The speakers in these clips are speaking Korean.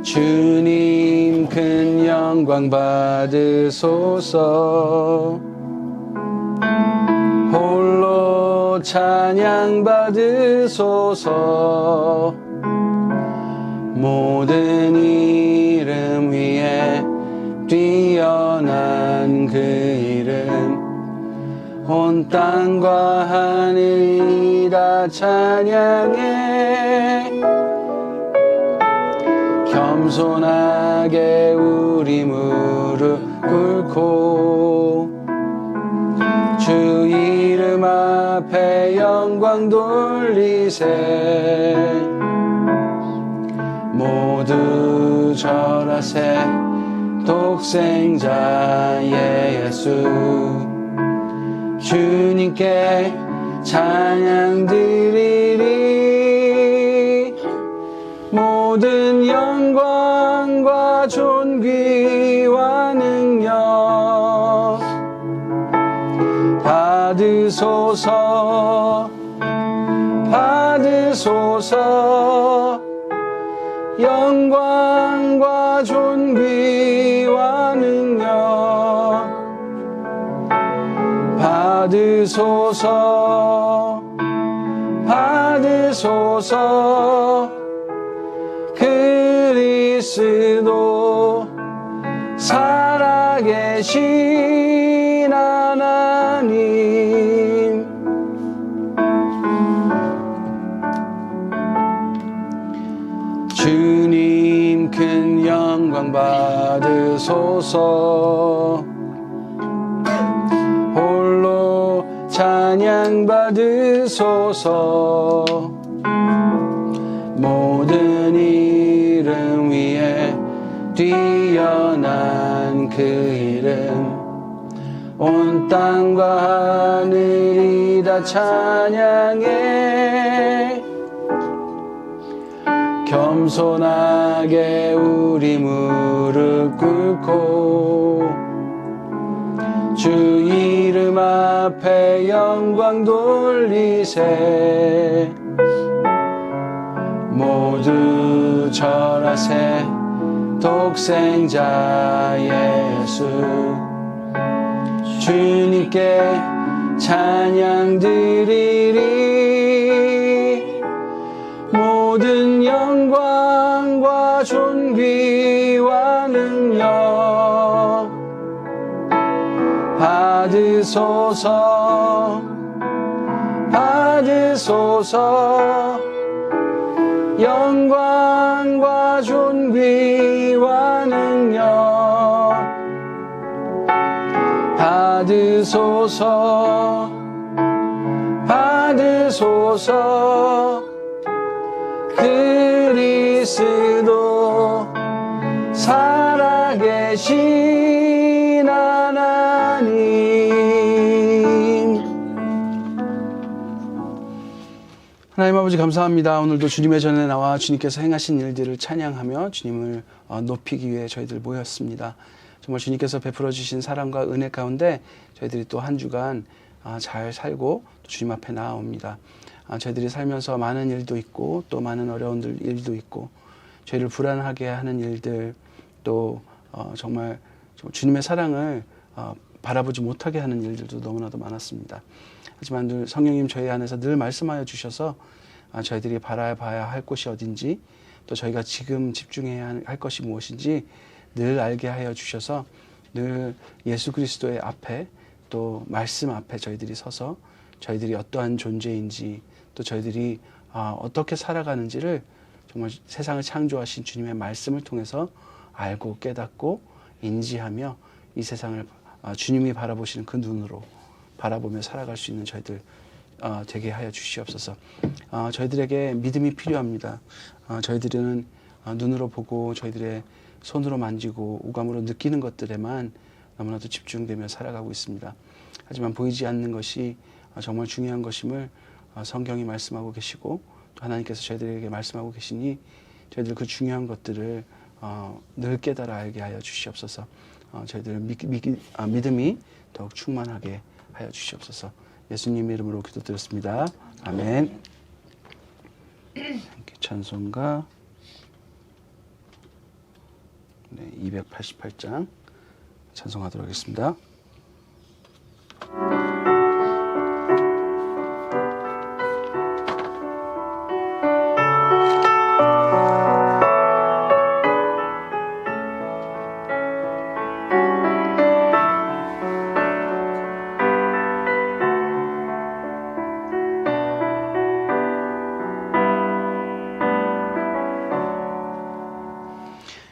주님 큰 영광 받으소서. 홀로 찬양 받으소서. 모든 이름 위에 뛰어난 그 이름, 온 땅과 하늘이 다 찬양해. 겸손하게 우리 무릎 꿇고 주 이름 앞에 영광 돌리세. 모두 절하세. 독생자의 예수 주님께 찬양 드리리. 모든 영광과 존귀와 능력 받으소서. 받으소서. 영광과 존귀와 능력 받으소서. 받으소서. 그리스도 살아계신 하나님, 주님 큰 영광 받으소서. 홀로 찬양 받으소서. 모든 이름 위에 뛰어난 그 이름, 온 땅과 하늘이 다 찬양해. 겸손하게 우리 무릎 꿇고 주 이름 앞에 영광 돌리세. 모두 절하세. 독생자의 예수 주님께 찬양 드리리. 모든 영광과 존귀와 능력 받으소서. 받으소서. 영광과 존귀와 능력 받으소서. 받으소서. 그리스도 살아계신 하나님. 하나님 아버지 감사합니다. 오늘도 주님의 전에 나와 주님께서 행하신 일들을 찬양하며 주님을 높이기 위해 저희들 모였습니다. 정말 주님께서 베풀어 주신 사랑과 은혜 가운데 저희들이 또 한 주간 잘 살고 또 주님 앞에 나아옵니다. 저희들이 살면서 많은 일도 있고 또 많은 어려운 일도 있고 저희를 불안하게 하는 일들, 또 정말 주님의 사랑을 바라보지 못하게 하는 일들도 너무나도 많았습니다. 하지만 늘 성령님 저희 안에서 늘 말씀하여 주셔서 저희들이 바라봐야 할 곳이 어딘지, 또 저희가 지금 집중해야 할 것이 무엇인지 늘 알게 하여 주셔서 늘 예수 그리스도의 앞에, 또 말씀 앞에 저희들이 서서 저희들이 어떠한 존재인지, 또 저희들이 어떻게 살아가는지를 정말 세상을 창조하신 주님의 말씀을 통해서 알고 깨닫고 인지하며 이 세상을 주님이 바라보시는 그 눈으로 바라보며 살아갈 수 있는 저희들 되게 하여 주시옵소서. 저희들에게 믿음이 필요합니다. 저희들은 눈으로 보고 저희들의 손으로 만지고 오감으로 느끼는 것들에만 너무나도 집중되며 살아가고 있습니다. 하지만 보이지 않는 것이 정말 중요한 것임을 성경이 말씀하고 계시고 또 하나님께서 저희들에게 말씀하고 계시니 저희들 그 중요한 것들을 늘 깨달아 알게 하여 주시옵소서. 저희들 믿음이 더욱 충만하게 하여 주시옵소서. 예수님 이름으로 기도드렸습니다. 아멘. 찬송가 네, 288장 찬송하도록 하겠습니다.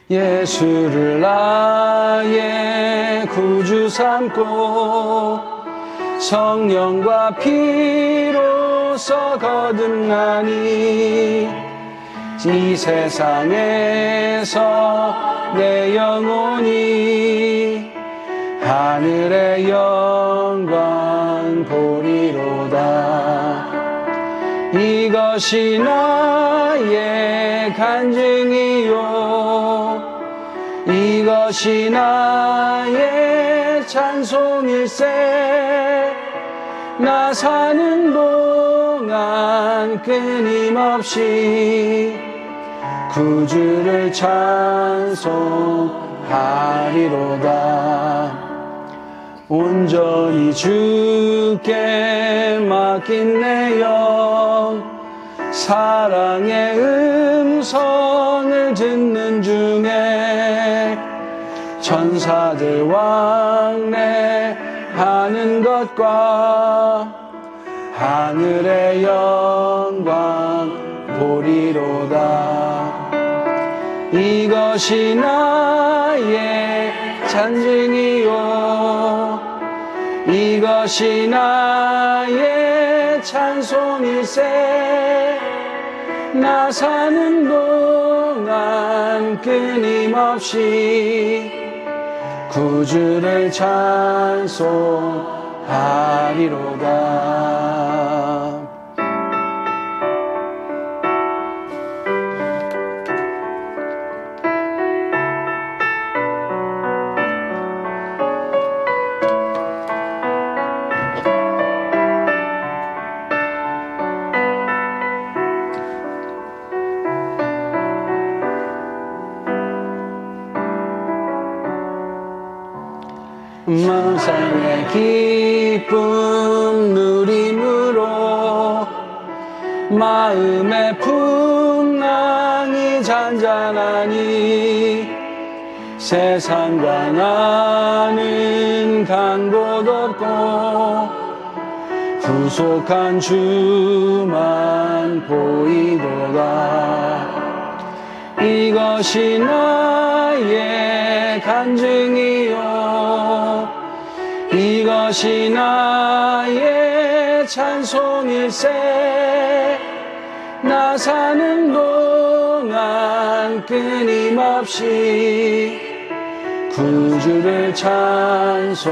예수를 나의 구주 삼고 성령과 피로써 거듭나니 이 세상에서 내 영혼이 하늘의 영광 보리로다. 이것이 나의 간증이요 이것이 나의 찬송일세. 나 사는 동안 끊임없이 구주를 찬송하리로다. 온전히 주께 맡긴 내 영 사랑의 음성을 듣는 중에 천사들 왕래하는 것과 하늘의 영광 보리로다. 이것이 나의 찬증이요 이것이 나의 찬송일세. 나 사는 동안 끊임없이 구주를 찬송하리로다. 세상의 기쁨 누림으로 마음의 풍랑이 잔잔하니 세상과 나는 간 곳 없고 구속한 주만 보이도다. 이것이 나의 간증이요 이것이 나의 찬송일세. 나 사는 동안 끊임없이 구주를 찬송하리로다.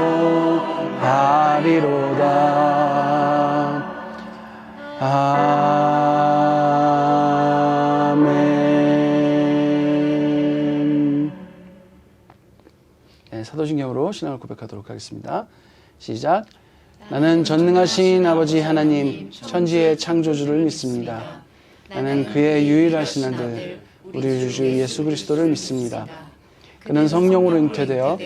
아멘. 네, 사도신경으로 신앙을 고백하도록 하겠습니다. 시작. 나는 전능하신 아버지 하나님 천지의 창조주를 믿습니다. 나는 그의 유일하신 아들 우리 주 예수 그리스도를 믿습니다. 그는 성령으로 잉태되어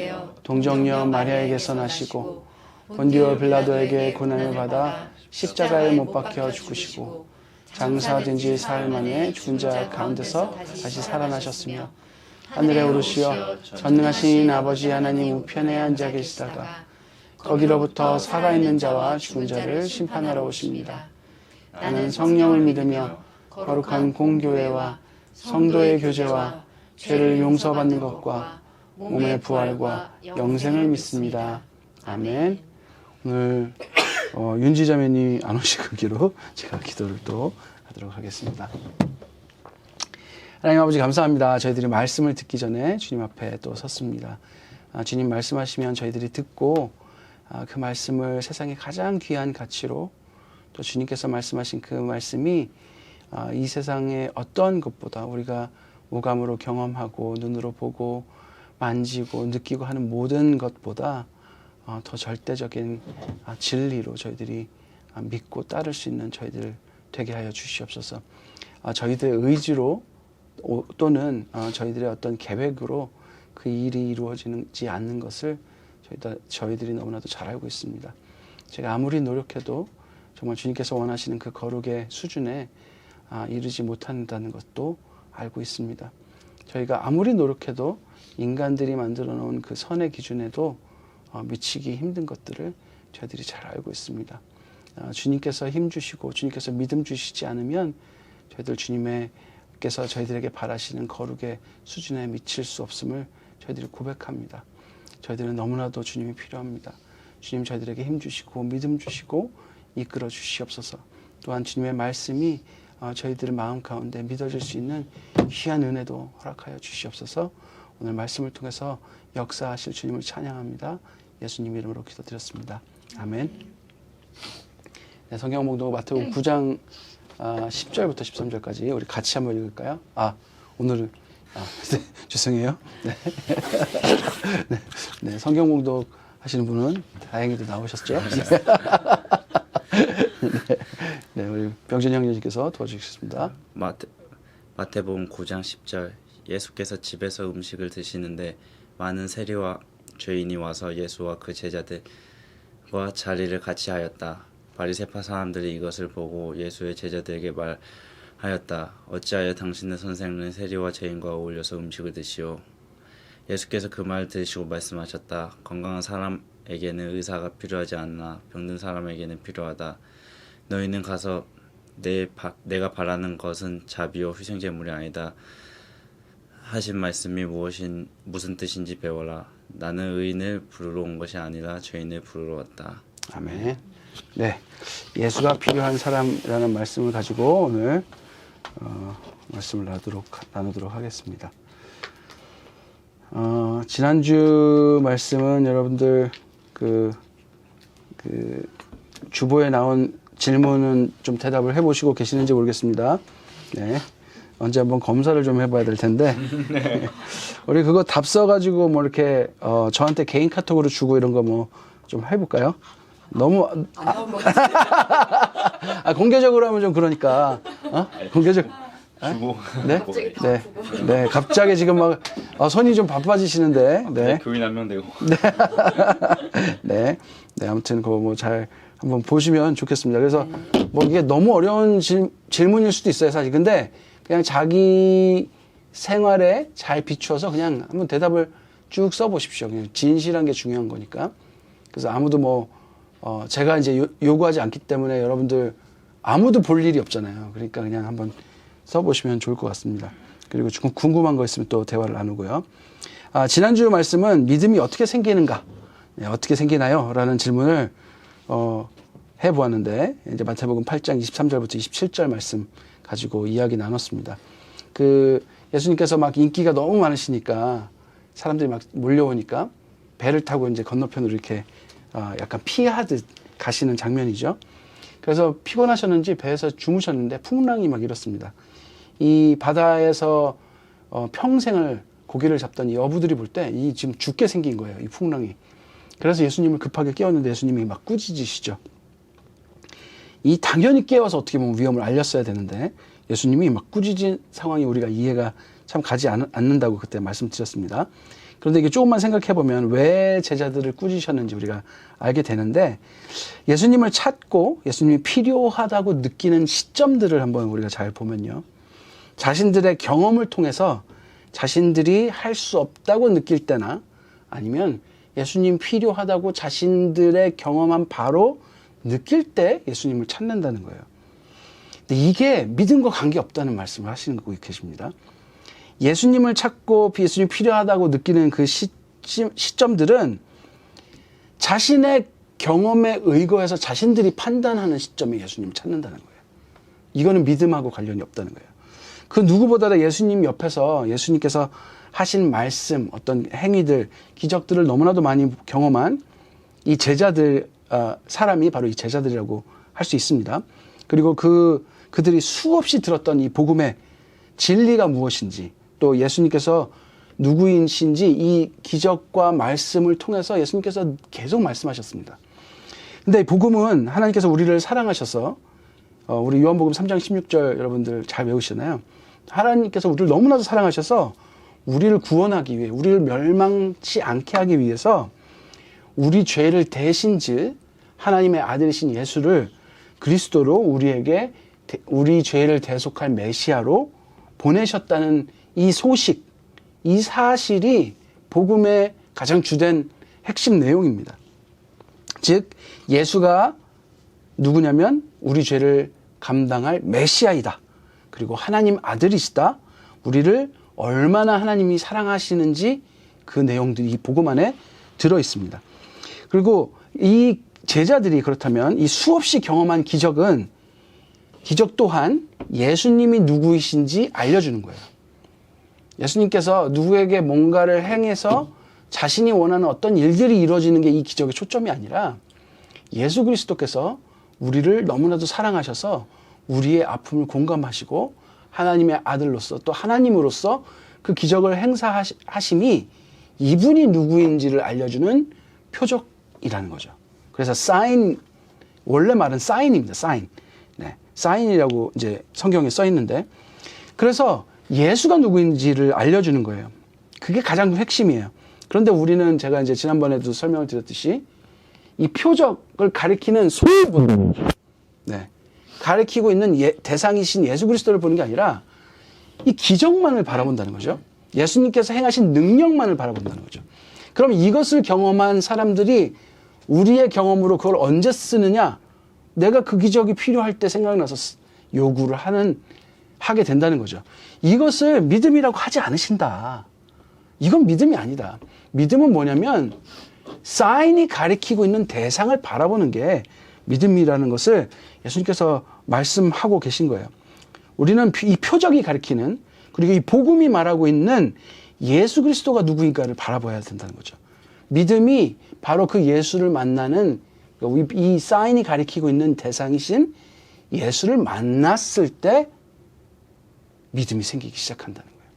동정녀 마리아에게서 나시고 본디오 빌라도에게 고난을 받아 십자가에 못 박혀 죽으시고 장사된 지 사흘 만에 죽은 자 가운데서 다시 살아나셨으며 하늘에 오르시어 전능하신 아버지 하나님 우편에 앉아 계시다가 거기로부터 살아있는 자와 죽은 자를 심판하러 오십니다. 나는 성령을 믿으며 거룩한 공교회와 성도의 교제와 죄를 용서받는 것과 몸의 부활과 영생을 믿습니다. 아멘. 오늘 윤지자매님이 안 오시기로 제가 기도를 또 하도록 하겠습니다. 하나님 아버지 감사합니다. 저희들이 말씀을 듣기 전에 주님 앞에 또 섰습니다. 주님 말씀하시면 저희들이 듣고 그 말씀을 세상의 가장 귀한 가치로 또 주님께서 말씀하신 그 말씀이 이 세상의 어떤 것보다 우리가 오감으로 경험하고 눈으로 보고 만지고 느끼고 하는 모든 것보다 더 절대적인 진리로 저희들이 믿고 따를 수 있는 저희들 되게 하여 주시옵소서. 저희들의 의지로 또는 저희들의 어떤 계획으로 그 일이 이루어지지 않는 것을 저희들이 너무나도 잘 알고 있습니다. 제가 아무리 노력해도 정말 주님께서 원하시는 그 거룩의 수준에 이르지 못한다는 것도 알고 있습니다. 저희가 아무리 노력해도 인간들이 만들어 놓은 그 선의 기준에도 미치기 힘든 것들을 저희들이 잘 알고 있습니다. 주님께서 힘 주시고 주님께서 믿음 주시지 않으면 주님께서 저희들에게 바라시는 거룩의 수준에 미칠 수 없음을 저희들이 고백합니다. 저희들은 너무나도 주님이 필요합니다. 주님 저희들에게 힘 주시고 믿음 주시고 이끌어 주시옵소서. 또한 주님의 말씀이 저희들의 마음 가운데 믿어질 수 있는 귀한 은혜도 허락하여 주시옵소서. 오늘 말씀을 통해서 역사하실 주님을 찬양합니다. 예수님 이름으로 기도드렸습니다. 아멘. 네, 성경 봉독 마태복음 9장 10절부터 13절까지 우리 같이 한번 읽을까요? 오늘은 네, 죄송해요. 네. 네, 성경 봉독 하시는 분은 다행히도 나오셨죠? 네, 우리 병준 형님께서 도와주시겠습니다. 마태복음 9장 10절. 예수께서 집에서 음식을 드시는데 많은 세리와 죄인이 와서 예수와 그 제자들과 자리를 같이 하였다. 바리새파 사람들이 이것을 보고 예수의 제자들에게 말하였다. 어찌하여 당신의 선생은 세리와 죄인과 어울려서 음식을 드시오? 예수께서 그 말 들으시고 말씀하셨다. 건강한 사람에게는 의사가 필요하지 않나 병든 사람에게는 필요하다. 너희는 가서 내가 바라는 것은 자비요 희생제물이 아니다 하신 말씀이 무슨 뜻인지 배워라. 나는 의인을 부르러 온 것이 아니라 죄인을 부르러 왔다. 아멘. 네, 예수가 필요한 사람이라는 말씀을 가지고 오늘 말씀을 나누도록 하겠습니다. 지난주 말씀은 여러분들 그 주보에 나온 질문은 좀 대답을 해보시고 계시는지 모르겠습니다. 네. 언제 한번 검사를 좀 해봐야 될 텐데. 네. 우리 그거 답 써가지고 뭐 이렇게 저한테 개인 카톡으로 주고 이런 거 뭐 좀 해볼까요? 너무 공개적으로 하면 좀 그러니까 공개적 주고 네? 네, 갑자기 지금 막 손이 좀 바빠지시는데 네. 교인 한 명 되고 네, 아무튼 그거 뭐 잘 한번 보시면 좋겠습니다. 그래서 뭐 이게 너무 어려운 질문일 수도 있어요, 사실. 근데 그냥 자기 생활에 잘 비추어서 그냥 한번 대답을 쭉 써보십시오. 그냥 진실한 게 중요한 거니까. 그래서 아무도 제가 이제 요구하지 않기 때문에 여러분들 아무도 볼 일이 없잖아요. 그러니까 그냥 한번 써보시면 좋을 것 같습니다. 그리고 궁금한 거 있으면 또 대화를 나누고요. 지난주 말씀은 믿음이 어떻게 생기는가, 어떻게 생기나요? 라는 질문을 해보았는데, 이제 마태복음 8장 23절부터 27절 말씀 가지고 이야기 나눴습니다. 예수님께서 막 인기가 너무 많으시니까 사람들이 막 몰려오니까 배를 타고 이제 건너편으로 이렇게 약간 피하듯 가시는 장면이죠. 그래서 피곤하셨는지 배에서 주무셨는데 풍랑이 막 일었습니다. 이 바다에서 평생을 고기를 잡던 이 어부들이 볼 때 이 지금 죽게 생긴 거예요, 이 풍랑이. 그래서 예수님을 급하게 깨웠는데 예수님이 막 꾸짖으시죠. 이 당연히 깨워서 어떻게 보면 위험을 알렸어야 되는데 예수님이 막 꾸짖은 상황이 우리가 이해가 참 가지 않는다고 그때 말씀드렸습니다. 그런데 이게 조금만 생각해보면 왜 제자들을 꾸짖으셨는지 우리가 알게 되는데, 예수님을 찾고 예수님이 필요하다고 느끼는 시점들을 한번 우리가 잘 보면요, 자신들의 경험을 통해서 자신들이 할 수 없다고 느낄 때나 아니면 예수님 필요하다고 자신들의 경험한 바로 느낄 때 예수님을 찾는다는 거예요. 근데 이게 믿음과 관계없다는 말씀을 하시는 거 계십니다. 예수님을 찾고 예수님이 필요하다고 느끼는 그 시점들은 자신의 경험에 의거해서 자신들이 판단하는 시점에 예수님을 찾는다는 거예요. 이거는 믿음하고 관련이 없다는 거예요. 그 누구보다 예수님 옆에서 예수님께서 하신 말씀, 어떤 행위들, 기적들을 너무나도 많이 경험한 이 제자들, 사람이 바로 이 제자들이라고 할 수 있습니다. 그리고 그들이 수없이 들었던 이 복음의 진리가 무엇인지, 또 예수님께서 누구이신지 이 기적과 말씀을 통해서 예수님께서 계속 말씀하셨습니다. 근데 복음은 하나님께서 우리를 사랑하셔서, 우리 요한복음 3장 16절 여러분들 잘 외우시잖아요. 하나님께서 우리를 너무나도 사랑하셔서 우리를 구원하기 위해, 우리를 멸망치 않게 하기 위해서 우리 죄를 대신 질 하나님의 아들이신 예수를 그리스도로 우리에게 우리 죄를 대속할 메시아로 보내셨다는 이 소식, 이 사실이 복음의 가장 주된 핵심 내용입니다. 즉 예수가 누구냐면 우리 죄를 감당할 메시아이다. 그리고 하나님 아들이시다. 우리를 얼마나 하나님이 사랑하시는지 그 내용들이 이 복음 안에 들어 있습니다. 그리고 이 제자들이 그렇다면 이 수없이 경험한 기적 또한 예수님이 누구이신지 알려주는 거예요. 예수님께서 누구에게 뭔가를 행해서 자신이 원하는 어떤 일들이 이루어지는 게 이 기적의 초점이 아니라 예수 그리스도께서 우리를 너무나도 사랑하셔서 우리의 아픔을 공감하시고 하나님의 아들로서 또 하나님으로서 그 기적을 행사하심이 이분이 누구인지를 알려주는 표적이라는 거죠. 그래서 사인, 원래 말은 사인입니다. 사인. 네, 사인이라고 이제 성경에 써 있는데, 그래서 예수가 누구인지를 알려주는 거예요. 그게 가장 핵심이에요. 그런데 우리는 제가 이제 지난번에도 설명을 드렸듯이 이 표적을 가리키는 소리를 네, 가리키고 있는 대상이신 예수 그리스도를 보는 게 아니라 이 기적만을 바라본다는 거죠. 예수님께서 행하신 능력만을 바라본다는 거죠. 그럼 이것을 경험한 사람들이 우리의 경험으로 그걸 언제 쓰느냐? 내가 그 기적이 필요할 때 생각나서 요구를 하게 된다는 거죠. 이것을 믿음이라고 하지 않으신다. 이건 믿음이 아니다. 믿음은 뭐냐면 사인이 가리키고 있는 대상을 바라보는 게 믿음이라는 것을 예수님께서 말씀하고 계신 거예요. 우리는 이 표적이 가리키는, 그리고 이 복음이 말하고 있는 예수 그리스도가 누구인가를 바라봐야 된다는 거죠. 믿음이 바로 그 예수를 만나는, 이 사인이 가리키고 있는 대상이신 예수를 만났을 때 믿음이 생기기 시작한다는 거예요.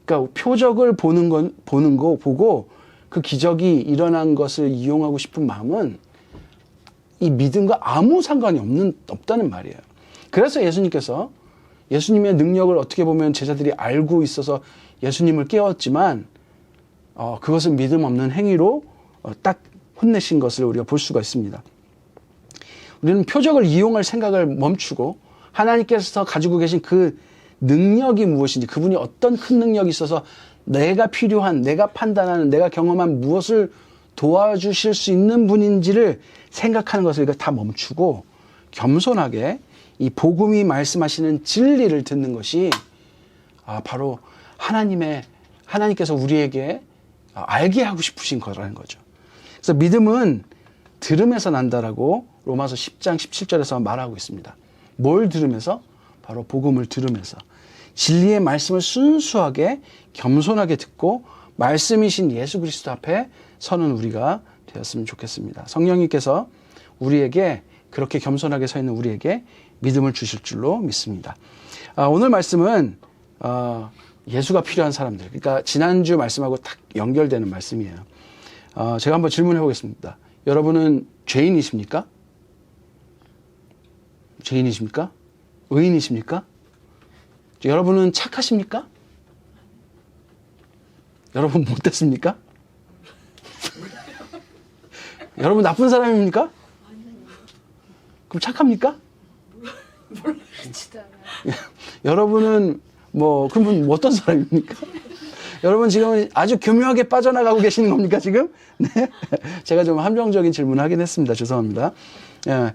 그러니까 표적을 보는 거 보고 그 기적이 일어난 것을 이용하고 싶은 마음은 이 믿음과 아무 상관이 없다는 말이에요. 그래서 예수님께서 예수님의 능력을 어떻게 보면 제자들이 알고 있어서 예수님을 깨웠지만 그것은 믿음 없는 행위로 딱 혼내신 것을 우리가 볼 수가 있습니다. 우리는 표적을 이용할 생각을 멈추고 하나님께서 가지고 계신 그 능력이 무엇인지, 그분이 어떤 큰 능력이 있어서 내가 필요한, 내가 판단하는, 내가 경험한 무엇을 도와주실 수 있는 분인지를 생각하는 것을 다 멈추고 겸손하게 이 복음이 말씀하시는 진리를 듣는 것이 바로 하나님께서 우리에게 알게 하고 싶으신 거라는 거죠. 그래서 믿음은 들음에서 난다라고 로마서 10장 17절에서 말하고 있습니다. 뭘 들으면서? 바로 복음을 들으면서 진리의 말씀을 순수하게 겸손하게 듣고 말씀이신 예수 그리스도 앞에 서는 우리가 되었으면 좋겠습니다. 성령님께서 우리에게, 그렇게 겸손하게 서 있는 우리에게 믿음을 주실 줄로 믿습니다. 오늘 말씀은 예수가 필요한 사람들, 그러니까 지난주 말씀하고 딱 연결되는 말씀이에요. 제가 한번 질문해 보겠습니다. 여러분은 죄인이십니까? 죄인이십니까? 의인이십니까? 여러분은 착하십니까? 여러분 못됐습니까? 여러분 나쁜 사람입니까? 그럼 착합니까? 여러분은 그러면 어떤 사람입니까? 여러분 지금 아주 교묘하게 빠져나가고 계시는 겁니까 지금? 네, 제가 좀 함정적인 질문을 하긴 했습니다. 죄송합니다. 예,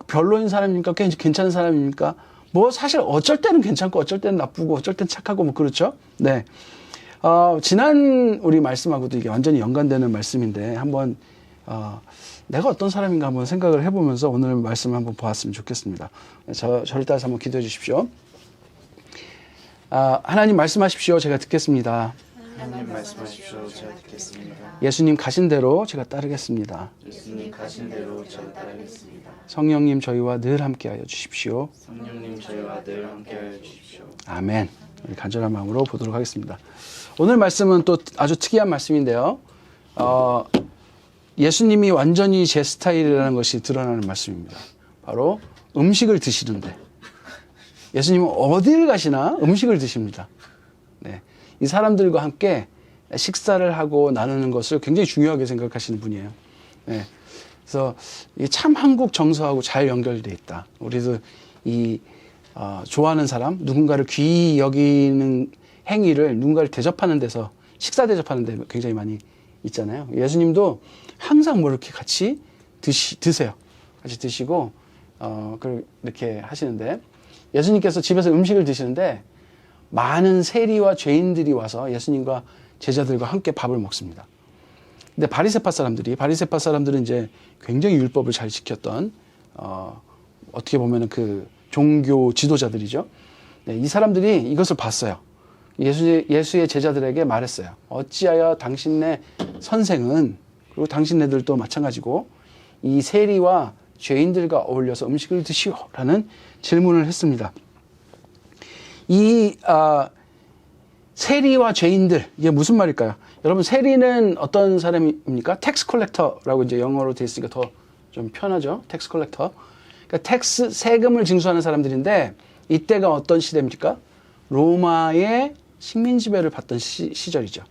별로인 사람입니까? 괜찮은 사람입니까? 사실 어쩔 때는 괜찮고 어쩔 때는 나쁘고 어쩔 때는 착하고 그렇죠. 네. 지난 우리 말씀하고도 이게 완전히 연관되는 말씀인데 한번 내가 어떤 사람인가 한번 생각을 해보면서 오늘 말씀을 한번 보았으면 좋겠습니다. 저를 따라서 한번 기도해 주십시오. 하나님 말씀하십시오. 제가 듣겠습니다. 하나님 말씀하십시오. 제가 듣겠습니다. 예수님 가신 대로 제가 따르겠습니다. 예수님 가신 대로 제가 따르겠습니다. 성령님 저희와 늘 함께하여 주십시오. 성령님 저희와 늘 함께하여 주십시오. 아멘. 우리 간절한 마음으로 보도록 하겠습니다. 오늘 말씀은 또 아주 특이한 말씀인데요. 예수님이 완전히 제 스타일이라는 것이 드러나는 말씀입니다. 바로 음식을 드시는데 예수님은 어디를 가시나 음식을 드십니다. 네. 이 사람들과 함께 식사를 하고 나누는 것을 굉장히 중요하게 생각하시는 분이에요. 네. 그래서 이게 참 한국 정서하고 잘 연결돼 있다. 우리도 좋아하는 사람, 누군가를 귀히 여기는 행위를 누군가를 대접하는 데서 식사 대접하는 데 굉장히 많이 있잖아요. 예수님도 항상 뭐 이렇게 같이 드세요. 같이 드시고 이렇게 하시는데 예수님께서 집에서 음식을 드시는데 많은 세리와 죄인들이 와서 예수님과 제자들과 함께 밥을 먹습니다. 근데 바리새파 사람들은 이제 굉장히 율법을 잘 지켰던 어떻게 보면은 그 종교 지도자들이죠. 네, 이 사람들이 이것을 봤어요. 예수의 제자들에게 말했어요. 어찌하여 당신네 선생은, 그리고 당신네들도 마찬가지고 이 세리와 죄인들과 어울려서 음식을 드시오 라는 질문을 했습니다. 이 세리와 죄인들, 이게 무슨 말일까요? 여러분, 세리는 어떤 사람입니까? 텍스 컬렉터라고 이제 영어로 되어 있으니까 더 좀 편하죠. 텍스 컬렉터. 그러니까 세금을 징수하는 사람들인데 이때가 어떤 시대입니까? 로마의 식민 지배를 받던 시절이죠.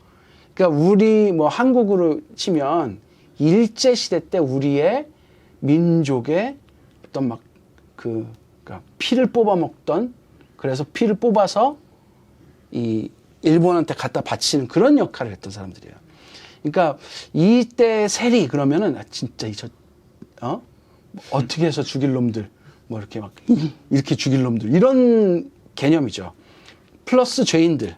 그러니까 우리 뭐 한국으로 치면 일제 시대 때 우리의 민족의 어떤 그러니까 피를 뽑아 먹던, 그래서 피를 뽑아서 이 일본한테 갖다 바치는 그런 역할을 했던 사람들이에요. 그러니까 이때 세리 그러면은 진짜 어떻게 해서 죽일 놈들, 뭐 이렇게 막 이렇게 죽일 놈들, 이런 개념이죠. 플러스 죄인들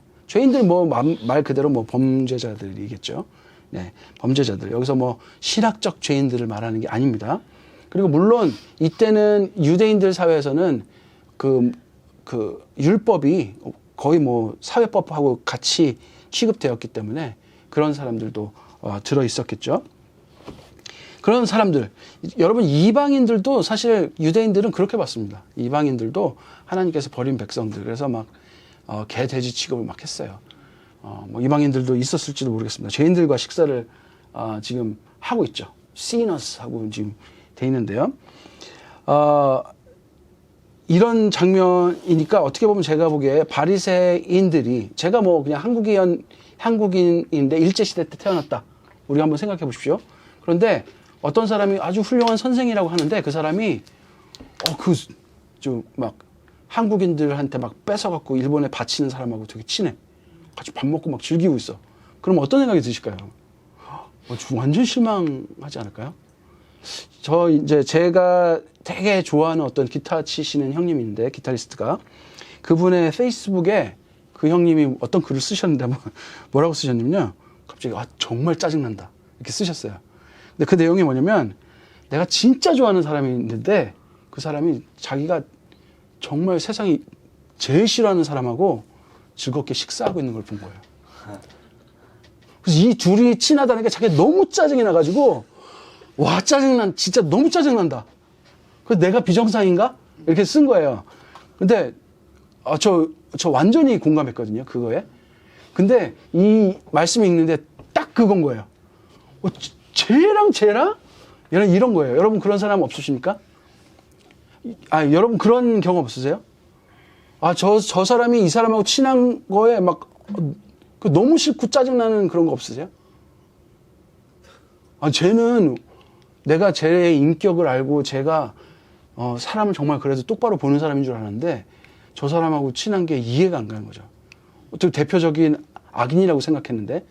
뭐 말 그대로 뭐 범죄자들이겠죠. 네, 범죄자들. 여기서 뭐 신학적 죄인들을 말하는 게 아닙니다. 그리고 물론 이때는 유대인들 사회에서는 그 율법이 거의 뭐 사회법하고 같이 취급되었기 때문에 그런 사람들도 들어 있었겠죠. 그런 사람들, 여러분, 이방인들도 사실 유대인들은 그렇게 봤습니다. 이방인들도 하나님께서 버린 백성들, 그래서 막 개, 돼지 취급을 막 했어요. 뭐 이방인들도 있었을지도 모르겠습니다. 죄인들과 식사를 지금 하고 있죠. 시너스 하고 지금 돼 있는데요. 이런 장면이니까 어떻게 보면 제가 보기에 바리새인들이, 제가 뭐 그냥 한국인인데 일제시대 때 태어났다, 우리가 한번 생각해 보십시오. 그런데 어떤 사람이 아주 훌륭한 선생이라고 하는데 그 사람이 막 한국인들한테 막 뺏어갖고 일본에 바치는 사람하고 되게 친해. 같이 밥 먹고 막 즐기고 있어. 그럼 어떤 생각이 드실까요? 완전 실망하지 않을까요? 제가 되게 좋아하는 어떤 기타 치시는 형님인데, 기타리스트가, 그분의 페이스북에 그 형님이 어떤 글을 쓰셨는데 뭐라고 쓰셨냐면요, 갑자기 정말 짜증난다 이렇게 쓰셨어요. 근데 그 내용이 뭐냐면, 내가 진짜 좋아하는 사람이 있는데 그 사람이 자기가 정말 세상이 제일 싫어하는 사람하고 즐겁게 식사하고 있는 걸 본 거예요. 그래서 이 둘이 친하다니까 자기가 너무 짜증이 나가지고, 와, 진짜 너무 짜증난다. 그래서 내가 비정상인가? 이렇게 쓴 거예요. 근데 저 완전히 공감했거든요, 그거에. 근데 이 말씀이 있는데 딱 그건 거예요. 쟤랑 이런 거예요. 여러분 그런 사람 없으십니까? 여러분 그런 경험 없으세요? 저 사람이 이 사람하고 친한 거에 막 너무 싫고 짜증나는 그런 거 없으세요? 쟤는 내가 쟤의 인격을 알고 제가 사람을 정말 그래도 똑바로 보는 사람인 줄 아는데 저 사람하고 친한 게 이해가 안 가는 거죠. 어떻게 대표적인 악인이라고 생각했는데,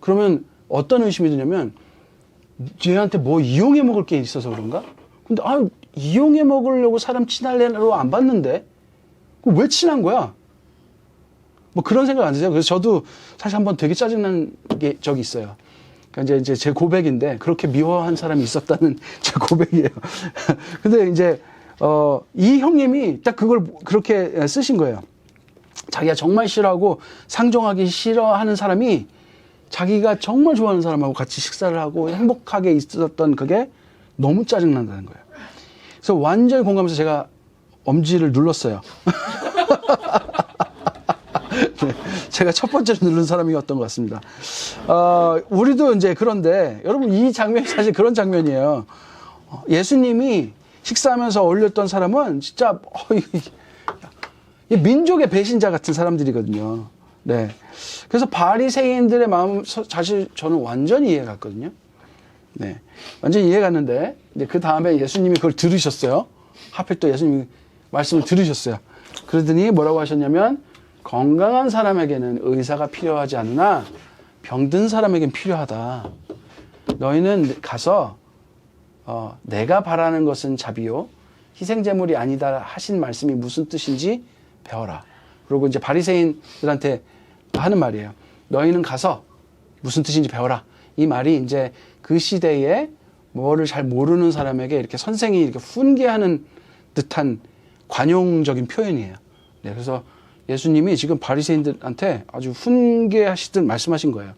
그러면 어떤 의심이 드냐면, 쟤한테 뭐 이용해 먹을 게 있어서 그런가? 근데 이용해 먹으려고 사람 친할래로 안 봤는데 왜 친한 거야? 뭐 그런 생각 안 드세요? 그래서 저도 사실 한번 되게 짜증난 적이 있어요. 그러니까 이제 제 고백인데, 그렇게 미워한 사람이 있었다는 제 고백이에요. 근데 이제 이 형님이 딱 그걸 그렇게 쓰신 거예요. 자기가 정말 싫어하고 상종하기 싫어하는 사람이 자기가 정말 좋아하는 사람하고 같이 식사를 하고 행복하게 있었던 그게 너무 짜증난다는 거예요. 그래서 완전히 공감해서 제가 엄지를 눌렀어요. 네, 제가 첫 번째로 누른 사람이었던 것 같습니다. 우리도 이제 그런데 여러분, 이 장면이 사실 그런 장면이에요. 예수님이 식사하면서 어울렸던 사람은 진짜 민족의 배신자 같은 사람들이거든요. 네. 그래서 바리새인들의 마음 사실 저는 완전히 이해가 갔거든요. 네. 완전히 이해가 갔는데 그 다음에 예수님이 그걸 들으셨어요. 하필 또 예수님이 말씀을 들으셨어요. 그러더니 뭐라고 하셨냐면 건강한 사람에게는 의사가 필요하지 않으나 병든 사람에게는 필요하다. 너희는 가서 내가 바라는 것은 자비요 희생제물이 아니다 하신 말씀이 무슨 뜻인지 배워라. 그리고 이제 바리새인들한테 하는 말이에요. 너희는 가서 무슨 뜻인지 배워라. 이 말이 이제 그 시대에 뭐를 잘 모르는 사람에게 이렇게 선생이 이렇게 훈계하는 듯한 관용적인 표현이에요. 네, 그래서 예수님이 지금 바리새인들한테 아주 훈계하시듯 말씀하신 거예요.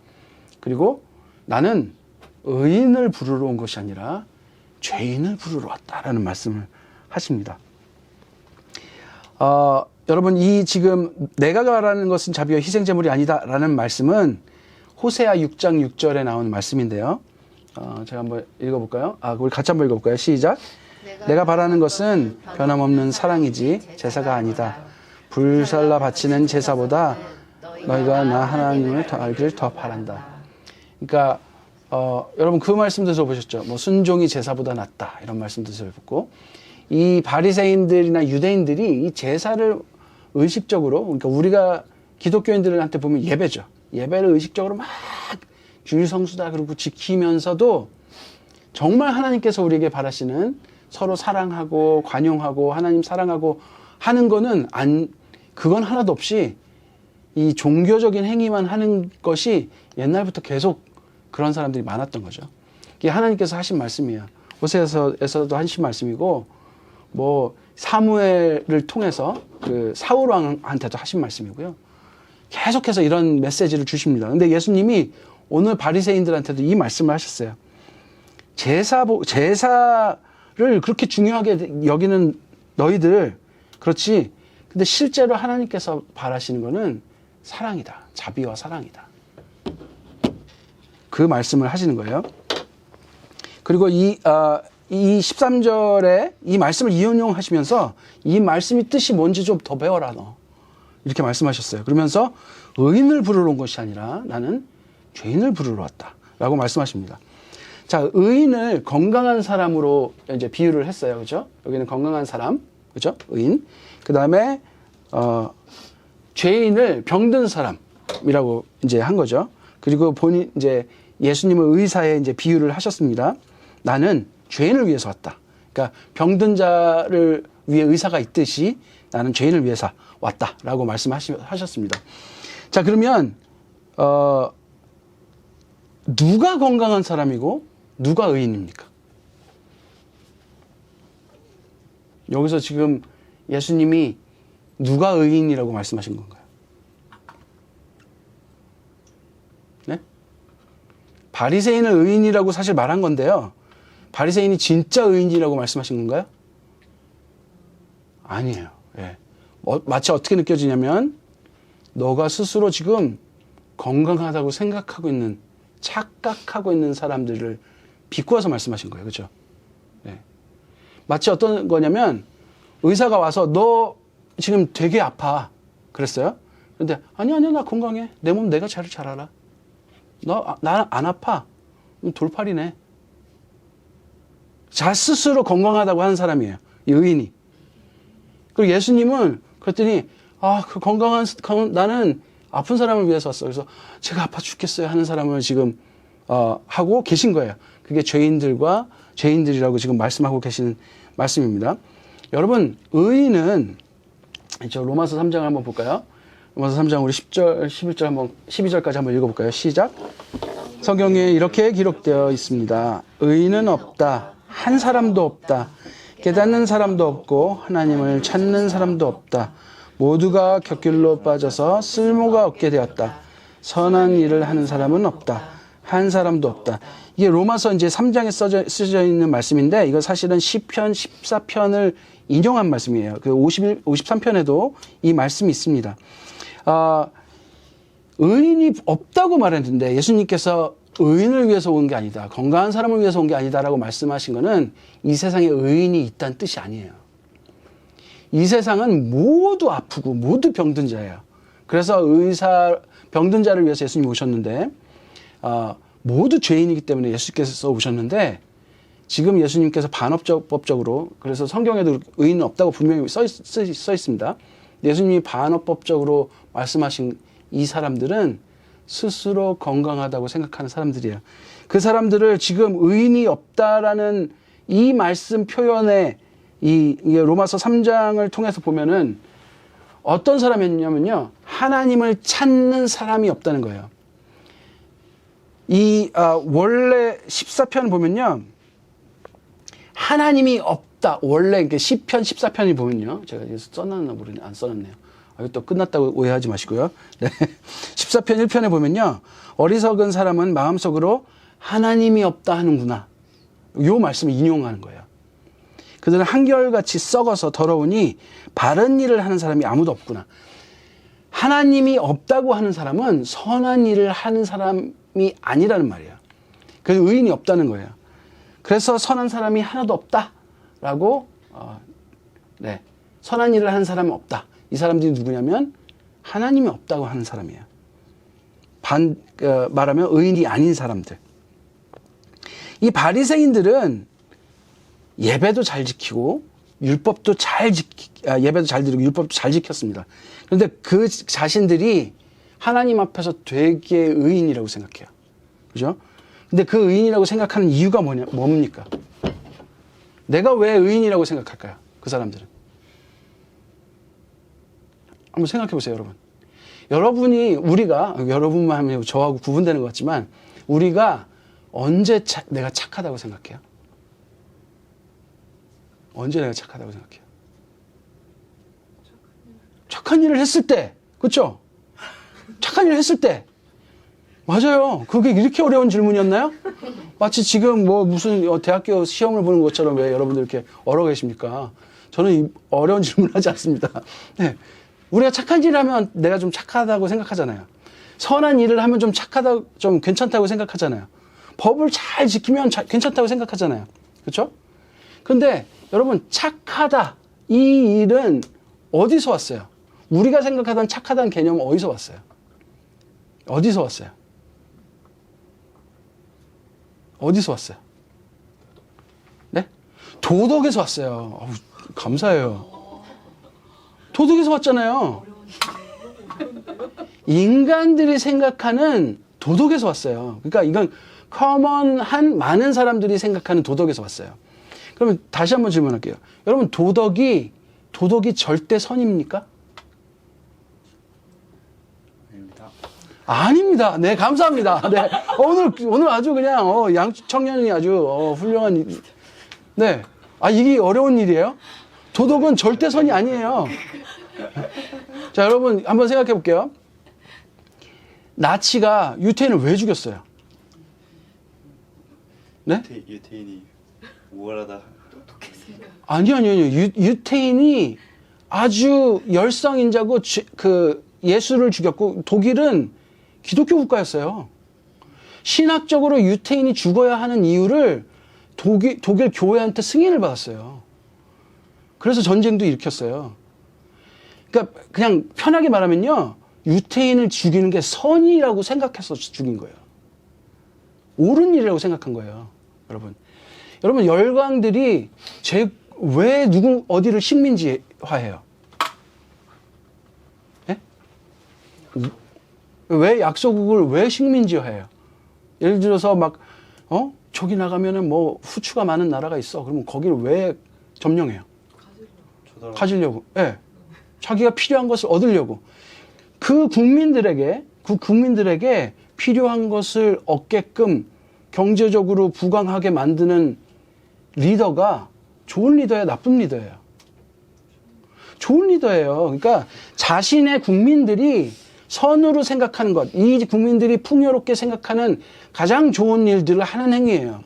그리고 나는 의인을 부르러 온 것이 아니라 죄인을 부르러 왔다라는 말씀을 하십니다. 여러분 이 지금 내가 말하는 것은 자비와 희생제물이 아니다라는 말씀은 호세아 6장 6절에 나오는 말씀인데요. 제가 한번 읽어볼까요? 우리 같이 한번 읽어볼까요? 시작. 내가 바라는 것은 변함없는 사랑이지 제사가 아니다. 불살라 바치는 제사보다 너희가 나 하나님을 더 알기를 더 바란다. 그러니까 여러분 그 말씀도 들어보셨죠? 뭐 순종이 제사보다 낫다 이런 말씀도 들어보고 이 바리새인들이나 유대인들이 이 제사를 의식적으로 그러니까 우리가 기독교인들한테 보면 예배죠. 예배를 의식적으로 막 주일성수다 그러고 지키면서도 정말 하나님께서 우리에게 바라시는 서로 사랑하고 관용하고 하나님 사랑하고 하는 거는 그건 하나도 없이 이 종교적인 행위만 하는 것이 옛날부터 계속 그런 사람들이 많았던 거죠. 이게 하나님께서 하신 말씀이에요. 호세아서에서도 하신 말씀이고 뭐 사무엘을 통해서 그 사울 왕한테도 하신 말씀이고요. 계속해서 이런 메시지를 주십니다. 근데 예수님이 오늘 바리새인들한테도 이 말씀을 하셨어요. 제사를 그렇게 중요하게 여기는 너희들 그렇지. 근데 실제로 하나님께서 바라시는 거는 사랑이다. 자비와 사랑이다. 그 말씀을 하시는 거예요. 그리고 이 13절에 이 말씀을 인용하시면서 이 말씀이 뜻이 뭔지 좀 더 배워라 너. 이렇게 말씀하셨어요. 그러면서 의인을 부르러 온 것이 아니라 나는 죄인을 부르러 왔다. 라고 말씀하십니다. 자, 의인을 건강한 사람으로 이제 비유를 했어요. 그죠? 여기는 건강한 사람. 그죠? 의인. 그 다음에, 죄인을 병든 사람이라고 이제 한 거죠. 그리고 이제 예수님은 의사에 이제 비유를 하셨습니다. 나는 죄인을 위해서 왔다. 그러니까 병든 자를 위해 의사가 있듯이 나는 죄인을 위해서 왔다라고 말씀하셨습니다. 자, 그러면 누가 건강한 사람이고 누가 의인입니까? 여기서 지금 예수님이 누가 의인이라고 말씀하신 건가요? 네? 바리새인을 의인이라고 사실 말한 건데요. 바리새인이 진짜 의인이라고 말씀하신 건가요? 아니에요. 예. 마치 어떻게 느껴지냐면 너가 스스로 지금 건강하다고 생각하고 있는 착각하고 있는 사람들을 비꼬아서 말씀하신 거예요. 그렇죠? 예. 마치 어떤 거냐면 의사가 와서 너 지금 되게 아파. 그랬어요? 그런데 아니야 나 건강해. 내 몸 내가 잘 알아. 나 안 아파. 돌팔이네. 자 스스로 건강하다고 하는 사람이에요. 이 의인이. 그리고 예수님은 그랬더니 나는 아픈 사람을 위해서 왔어. 그래서 제가 아파 죽겠어요 하는 사람을 지금 하고 계신 거예요. 그게 죄인들이라고 지금 말씀하고 계시는 말씀입니다. 여러분 의인은 저 로마서 3장을 한번 볼까요? 로마서 3장 우리 10절, 11절 한번 12절까지 한번 읽어볼까요? 시작. 성경에 이렇게 기록되어 있습니다. 의인은 없다. 한 사람도 없다. 깨닫는 사람도 없고 하나님을 찾는 사람도 없다. 모두가 곁길로 빠져서 쓸모가 없게 되었다. 선한 일을 하는 사람은 없다. 한 사람도 없다. 이게 로마서 이제 3장에 쓰여져 있는 말씀인데 이거 사실은 시편 14편을 인용한 말씀이에요. 그 53편에도 이 말씀이 있습니다. 의인이 없다고 말했는데 예수님께서 의인을 위해서 온 게 아니다. 건강한 사람을 위해서 온 게 아니다라고 말씀하신 것은 이 세상에 의인이 있다는 뜻이 아니에요. 이 세상은 모두 아프고 모두 병든 자예요. 그래서 병든 자를 위해서 예수님이 오셨는데 모두 죄인이기 때문에 예수께서 오셨는데 지금 예수님께서 반어법적으로 그래서 성경에도 의인은 없다고 분명히 써 있습니다. 예수님이 반어법적으로 말씀하신 이 사람들은 스스로 건강하다고 생각하는 사람들이에요. 그 사람들을 지금 의인이 없다라는 이 말씀 표현에 이게 로마서 3장을 통해서 보면은 어떤 사람이었냐면요. 하나님을 찾는 사람이 없다는 거예요. 원래 14편 보면요. 하나님이 없다. 원래 시편 14편이 보면요. 제가 써놨나 모르겠네. 안 써놨네요. 또 끝났다고 오해하지 마시고요. 네. 14편 1편에 보면요. 어리석은 사람은 마음속으로 하나님이 없다 하는구나. 요 말씀을 인용하는 거예요. 그들은 한결같이 썩어서 더러우니 바른 일을 하는 사람이 아무도 없구나. 하나님이 없다고 하는 사람은 선한 일을 하는 사람이 아니라는 말이에요. 그래서 의인이 없다는 거예요. 그래서 선한 사람이 하나도 없다라고 선한 일을 하는 사람은 없다. 이 사람들이 누구냐면 하나님이 없다고 하는 사람이에요. 말하면 의인이 아닌 사람들. 이 바리새인들은 예배도 잘 지키고 율법도 예배도 잘 드리고 율법도 잘 지켰습니다. 그런데 그 자신들이 하나님 앞에서 되게 의인이라고 생각해요. 그죠? 근데 그 의인이라고 생각하는 이유가 뭡니까? 내가 왜 의인이라고 생각할까요? 그 사람들은. 한번 생각해 보세요, 여러분. 여러분만 하면 저하고 구분되는 것 같지만, 우리가 언제 내가 착하다고 생각해요? 언제 내가 착하다고 생각해요? 착한 일을 했을 때, 그렇죠? 착한 일을 했을 때. 맞아요. 그게 이렇게 어려운 질문이었나요? 마치 지금 무슨 대학교 시험을 보는 것처럼 왜 여러분들 이렇게 얼어 계십니까? 저는 어려운 질문을 하지 않습니다. 네. 우리가 착한 일을 하면 내가 좀 착하다고 생각하잖아요. 선한 일을 하면 좀 좀 괜찮다고 생각하잖아요. 법을 잘 지키면 괜찮다고 생각하잖아요. 그렇죠? 그런데 여러분, 착하다. 이 일은 어디서 왔어요? 우리가 생각하던 착하다는 개념은 어디서 왔어요? 어디서 왔어요? 어디서 왔어요? 네? 도덕에서 왔어요. 감사해요. 도덕에서 왔잖아요. 인간들이 생각하는 도덕에서 왔어요. 그러니까 이건 커먼한 많은 사람들이 생각하는 도덕에서 왔어요. 그러면 다시 한번 질문할게요. 여러분, 도덕이 절대 선입니까? 아닙니다. 네, 감사합니다. 네. 오늘 아주 그냥, 양 청년이 아주, 훌륭한, 네. 이게 어려운 일이에요? 도덕은 절대 선이 아니에요. 자, 여러분, 한번 생각해 볼게요. 나치가 유태인을 왜 죽였어요? 네? 유태인이 우월하다. 아니요. 유태인이 아주 열성인자고, 예수를 죽였고, 독일은 기독교 국가였어요. 신학적으로 유태인이 죽어야 하는 이유를 독일 교회한테 승인을 받았어요. 그래서 전쟁도 일으켰어요. 그러니까 그냥 편하게 말하면요. 유태인을 죽이는 게 선이라고 생각해서 죽인 거예요. 옳은 일이라고 생각한 거예요. 여러분, 열강들이 왜 어디를 식민지화해요? 예? 왜 약소국을 왜 식민지화해요? 예를 들어서 저기 나가면은 후추가 많은 나라가 있어. 그러면 거기를 왜 점령해요? 가지려고. 예. 네. 자기가 필요한 것을 얻으려고. 그 국민들에게 필요한 것을 얻게끔 경제적으로 부강하게 만드는 리더가 좋은 리더예요, 나쁜 리더예요? 좋은 리더예요. 그러니까 자신의 국민들이 선으로 생각하는 것, 이 국민들이 풍요롭게 생각하는 가장 좋은 일들을 하는 행위예요.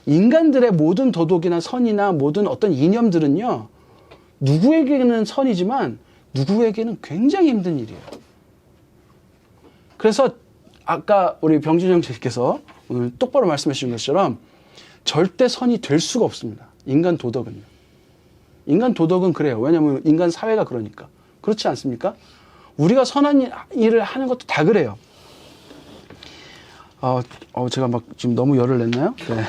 인간들의 모든 도덕이나 선이나 모든 어떤 이념들은요, 누구에게는 선이지만 누구에게는 굉장히 힘든 일이에요. 그래서 아까 우리 병준 형제께서 오늘 똑바로 말씀해 주신 것처럼 절대 선이 될 수가 없습니다. 인간 도덕은요. 인간 도덕은 그래요. 왜냐하면 인간 사회가 그러니까. 그렇지 않습니까? 우리가 선한 일을 하는 것도 다 그래요. 제가 막 지금 너무 열을 냈나요? 네.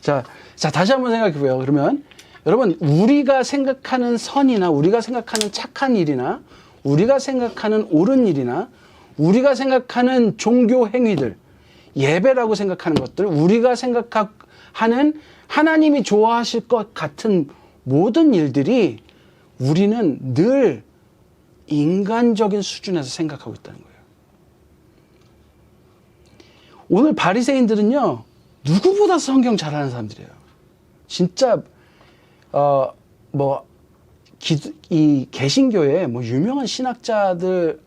자, 다시 한번 생각해 보요. 그러면 여러분, 우리가 생각하는 선이나 우리가 생각하는 착한 일이나 우리가 생각하는 옳은 일이나 우리가 생각하는 종교 행위들, 예배라고 생각하는 것들, 우리가 생각하는 하나님이 좋아하실 것 같은 모든 일들이 우리는 늘 인간적인 수준에서 생각하고 있다는 거예요. 오늘 바리새인들은요, 누구보다 성경 잘하는 사람들이에요. 진짜 이 개신교에 유명한 신학자들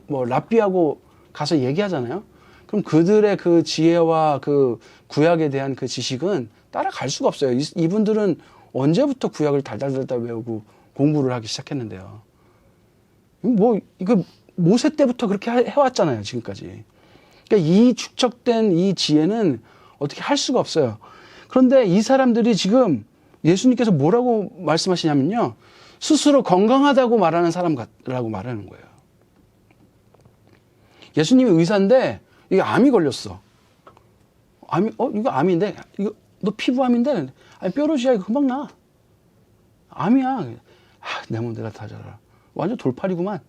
랍비하고 가서 얘기하잖아요. 그럼 그들의 그 지혜와 그 구약에 대한 그 지식은 따라갈 수가 없어요. 이분들은 언제부터 구약을 달달달달 외우고 공부를 하기 시작했는데요. 이거 모세 때부터 그렇게 해왔잖아요, 지금까지. 그러니까 이 축적된 이 지혜는 어떻게 할 수가 없어요. 그런데 이 사람들이 지금 예수님께서 뭐라고 말씀하시냐면요, 스스로 건강하다고 말하는 사람라고 말하는 거예요. 예수님이 의사인데 이게 암이 걸렸어. 이거 암인데, 너 피부암인데, 아니 뾰루지야, 이거 금방 나. 암이야. 내 몸 내가 다 잘 알아. 완전 돌팔이구만.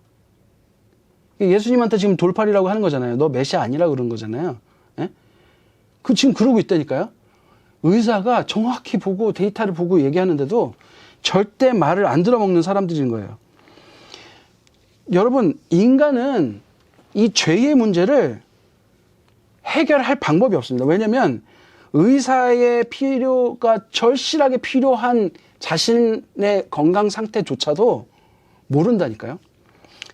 예수님한테 지금 돌팔이라고 하는 거잖아요. 너 메시아 아니라 그런 거잖아요. 예? 지금 그러고 있다니까요. 의사가 정확히 보고 데이터를 보고 얘기하는데도 절대 말을 안 들어먹는 사람들인 거예요. 여러분, 인간은 이 죄의 문제를 해결할 방법이 없습니다. 왜냐하면 의사의 필요가 절실하게 필요한 자신의 건강 상태조차도 모른다니까요.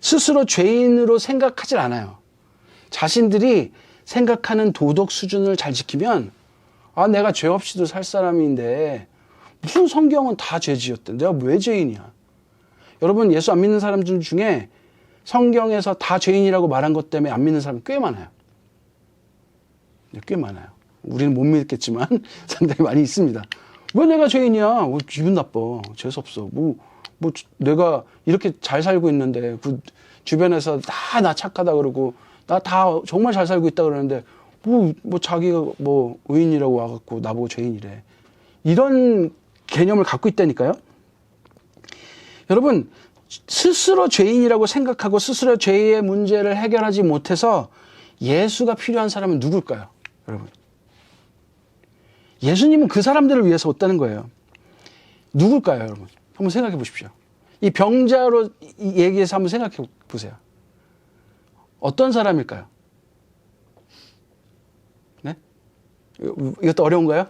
스스로 죄인으로 생각하질 않아요. 자신들이 생각하는 도덕 수준을 잘 지키면 내가 죄 없이도 살 사람인데 무슨 성경은 다 죄 지었대. 내가 왜 죄인이야. 여러분, 예수 안 믿는 사람들 중에 성경에서 다 죄인이라고 말한 것 때문에 안 믿는 사람이 꽤 많아요. 꽤 많아요. 우리는 못 믿겠지만 상당히 많이 있습니다. 왜 내가 죄인이야? 기분 나빠. 재수 없어. 내가 이렇게 잘 살고 있는데 그 주변에서 다 나 착하다 그러고 나 다 정말 잘 살고 있다 그러는데 자기가 의인이라고 와갖고 나보고 죄인이래. 이런 개념을 갖고 있다니까요. 여러분, 스스로 죄인이라고 생각하고 스스로 죄의 문제를 해결하지 못해서 예수가 필요한 사람은 누굴까요? 여러분, 예수님은 그 사람들을 위해서 왔다는 거예요. 누굴까요, 여러분? 한번 생각해 보십시오. 이 병자로 얘기해서 한번 생각해 보세요. 어떤 사람일까요? 네? 이것도 어려운가요?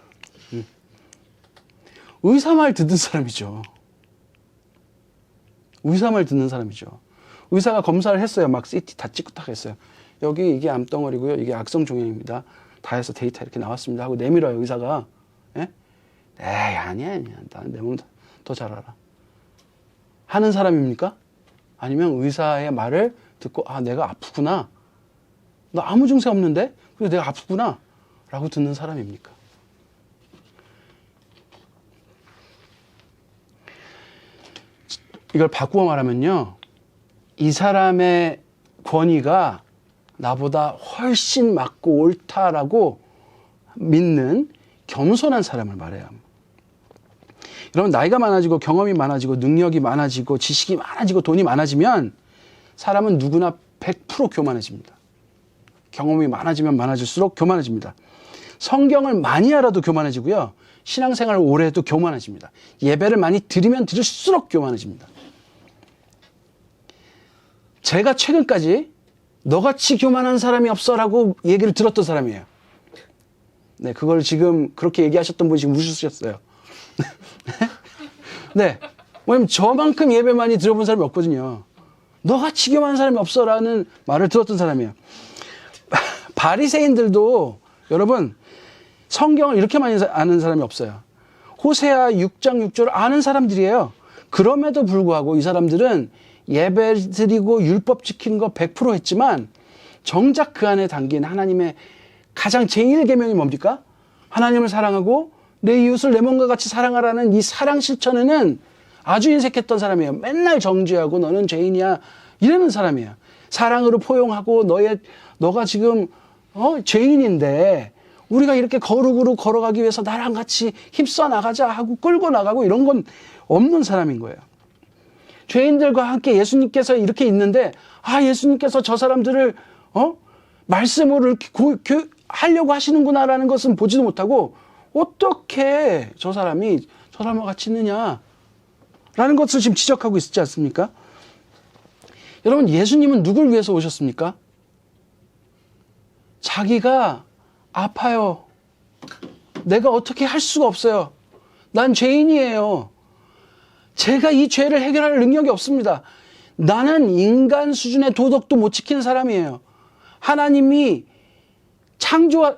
의사 말 듣는 사람이죠. 의사 말 듣는 사람이죠. 의사가 검사를 했어요. 막 CT 다 찍고 딱 했어요. 여기 이게 암덩어리고요. 이게 악성 종양입니다. 다 해서 데이터 이렇게 나왔습니다. 하고 내밀어요, 의사가. 예? 에이, 아니야. 나는 내 몸 더 잘 알아. 하는 사람입니까? 아니면 의사의 말을 듣고, 내가 아프구나. 나 아무 증세 없는데? 그래서 내가 아프구나. 라고 듣는 사람입니까? 이걸 바꾸어 말하면요, 이 사람의 권위가 나보다 훨씬 맞고 옳다라고 믿는 겸손한 사람을 말해요. 여러분, 나이가 많아지고 경험이 많아지고 능력이 많아지고 지식이 많아지고 돈이 많아지면 사람은 누구나 100% 교만해집니다. 경험이 많아지면 많아질수록 교만해집니다. 성경을 많이 알아도 교만해지고요, 신앙생활을 오래 해도 교만해집니다. 예배를 많이 드리면 드릴수록 교만해집니다. 제가 최근까지 너같이 교만한 사람이 없어라고 얘기를 들었던 사람이에요. 네, 그걸 지금 그렇게 얘기하셨던 분이 지금 웃으셨어요. 네, 왜냐면 저만큼 예배 많이 들어본 사람이 없거든요. 너같이 교만한 사람이 없어라는 말을 들었던 사람이에요. 바리새인들도 여러분, 성경을 이렇게 많이 아는 사람이 없어요. 호세아 6장 6절을 아는 사람들이에요. 그럼에도 불구하고 이 사람들은 예배 드리고 율법 지키는 거 100% 했지만 정작 그 안에 담긴 하나님의 가장 제1계명이 뭡니까? 하나님을 사랑하고 내 이웃을 내 몸과 같이 사랑하라는 이 사랑 실천에는 아주 인색했던 사람이에요. 맨날 정죄하고 너는 죄인이야 이러는 사람이에요. 사랑으로 포용하고 너가 지금 죄인인데 우리가 이렇게 거룩으로 걸어가기 위해서 나랑 같이 힘써 나가자 하고 끌고 나가고 이런 건 없는 사람인 거예요. 죄인들과 함께 예수님께서 이렇게 있는데 예수님께서 저 사람들을 말씀으로 이렇게 하려고 하시는구나라는 것은 보지도 못하고 어떻게 저 사람이 저 사람과 같이 있느냐라는 것을 지금 지적하고 있지 않습니까? 여러분, 예수님은 누굴 위해서 오셨습니까? 자기가 아파요. 내가 어떻게 할 수가 없어요. 난 죄인이에요. 제가 이 죄를 해결할 능력이 없습니다. 나는 인간 수준의 도덕도 못 지키는 사람이에요. 하나님이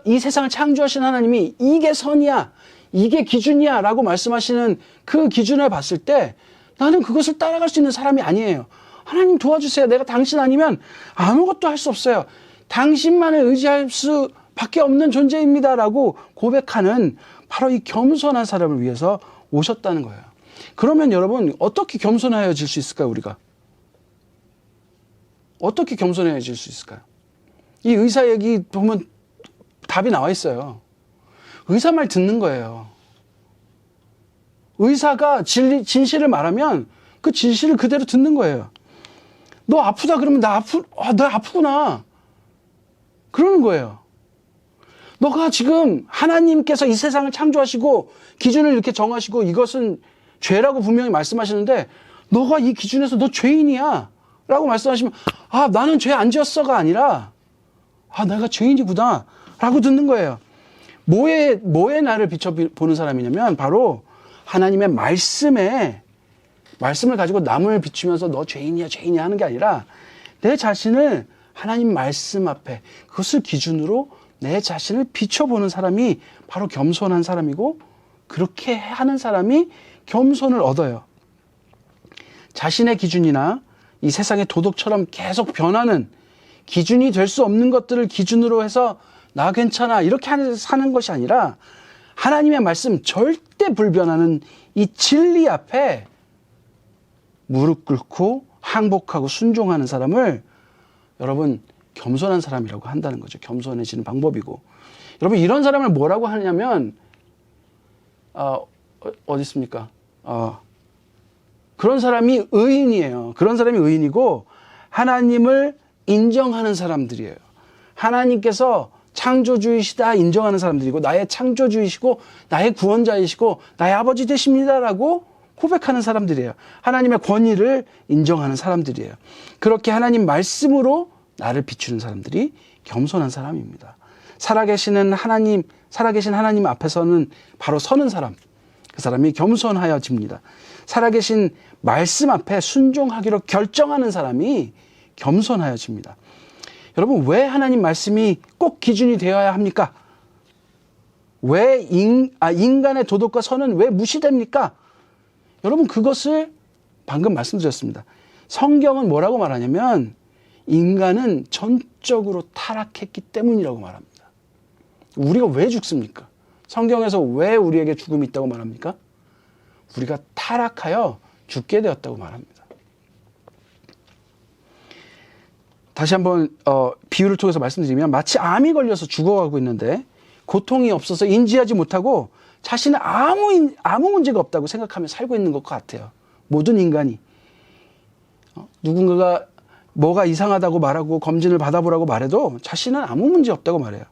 이 세상을 창조하신 하나님이 이게 선이야, 이게 기준이야 라고 말씀하시는 그 기준을 봤을 때 나는 그것을 따라갈 수 있는 사람이 아니에요. 하나님 도와주세요. 내가 당신 아니면 아무것도 할 수 없어요. 당신만을 의지할 수밖에 없는 존재입니다 라고 고백하는 바로 이 겸손한 사람을 위해서 오셨다는 거예요. 그러면 여러분, 어떻게 겸손해질 수 있을까요, 우리가? 어떻게 겸손해질 수 있을까요? 이 의사 얘기 보면 답이 나와 있어요. 의사 말 듣는 거예요. 의사가 진실을 말하면 그 진실을 그대로 듣는 거예요. 너 아프다 그러면 나 아프구나. 그러는 거예요. 너가 지금 하나님께서 이 세상을 창조하시고 기준을 이렇게 정하시고 이것은 죄라고 분명히 말씀하시는데 너가 이 기준에서 너 죄인이야 라고 말씀하시면 나는 죄 안 지었어가 아니라 내가 죄인이구나 라고 듣는 거예요. 뭐에 나를 비춰보는 사람이냐면 바로 하나님의 말씀을 가지고 남을 비추면서 너 죄인이야 하는 게 아니라 내 자신을 하나님 말씀 앞에 그것을 기준으로 내 자신을 비춰보는 사람이 바로 겸손한 사람이고 그렇게 하는 사람이 겸손을 얻어요. 자신의 기준이나 이 세상의 도덕처럼 계속 변하는 기준이 될 수 없는 것들을 기준으로 해서 나 괜찮아 이렇게 사는 것이 아니라 하나님의 말씀 절대 불변하는 이 진리 앞에 무릎 꿇고 항복하고 순종하는 사람을 여러분 겸손한 사람이라고 한다는 거죠. 겸손해지는 방법이고. 여러분 이런 사람을 뭐라고 하냐면 어디 있습니까? 그런 사람이 의인이에요. 그런 사람이 의인이고 하나님을 인정하는 사람들이에요. 하나님께서 창조주이시다 인정하는 사람들이고 나의 창조주이시고 나의 구원자이시고 나의 아버지 되십니다라고 고백하는 사람들이에요. 하나님의 권위를 인정하는 사람들이에요. 그렇게 하나님 말씀으로 나를 비추는 사람들이 겸손한 사람입니다. 살아계신 하나님 앞에서는 바로 서는 사람, 그 사람이 겸손하여집니다. 살아계신 말씀 앞에 순종하기로 결정하는 사람이 겸손하여집니다. 여러분, 왜 하나님 말씀이 꼭 기준이 되어야 합니까? 왜 인간의 도덕과 선은 왜 무시됩니까? 여러분, 그것을 방금 말씀드렸습니다. 성경은 뭐라고 말하냐면 인간은 전적으로 타락했기 때문이라고 말합니다. 우리가 왜 죽습니까? 성경에서 왜 우리에게 죽음이 있다고 말합니까? 우리가 타락하여 죽게 되었다고 말합니다. 다시 한번 비유를 통해서 말씀드리면 마치 암이 걸려서 죽어가고 있는데 고통이 없어서 인지하지 못하고 자신은 아무 문제가 없다고 생각하며 살고 있는 것 같아요. 모든 인간이. 누군가가 뭐가 이상하다고 말하고 검진을 받아보라고 말해도 자신은 아무 문제 없다고 말해요.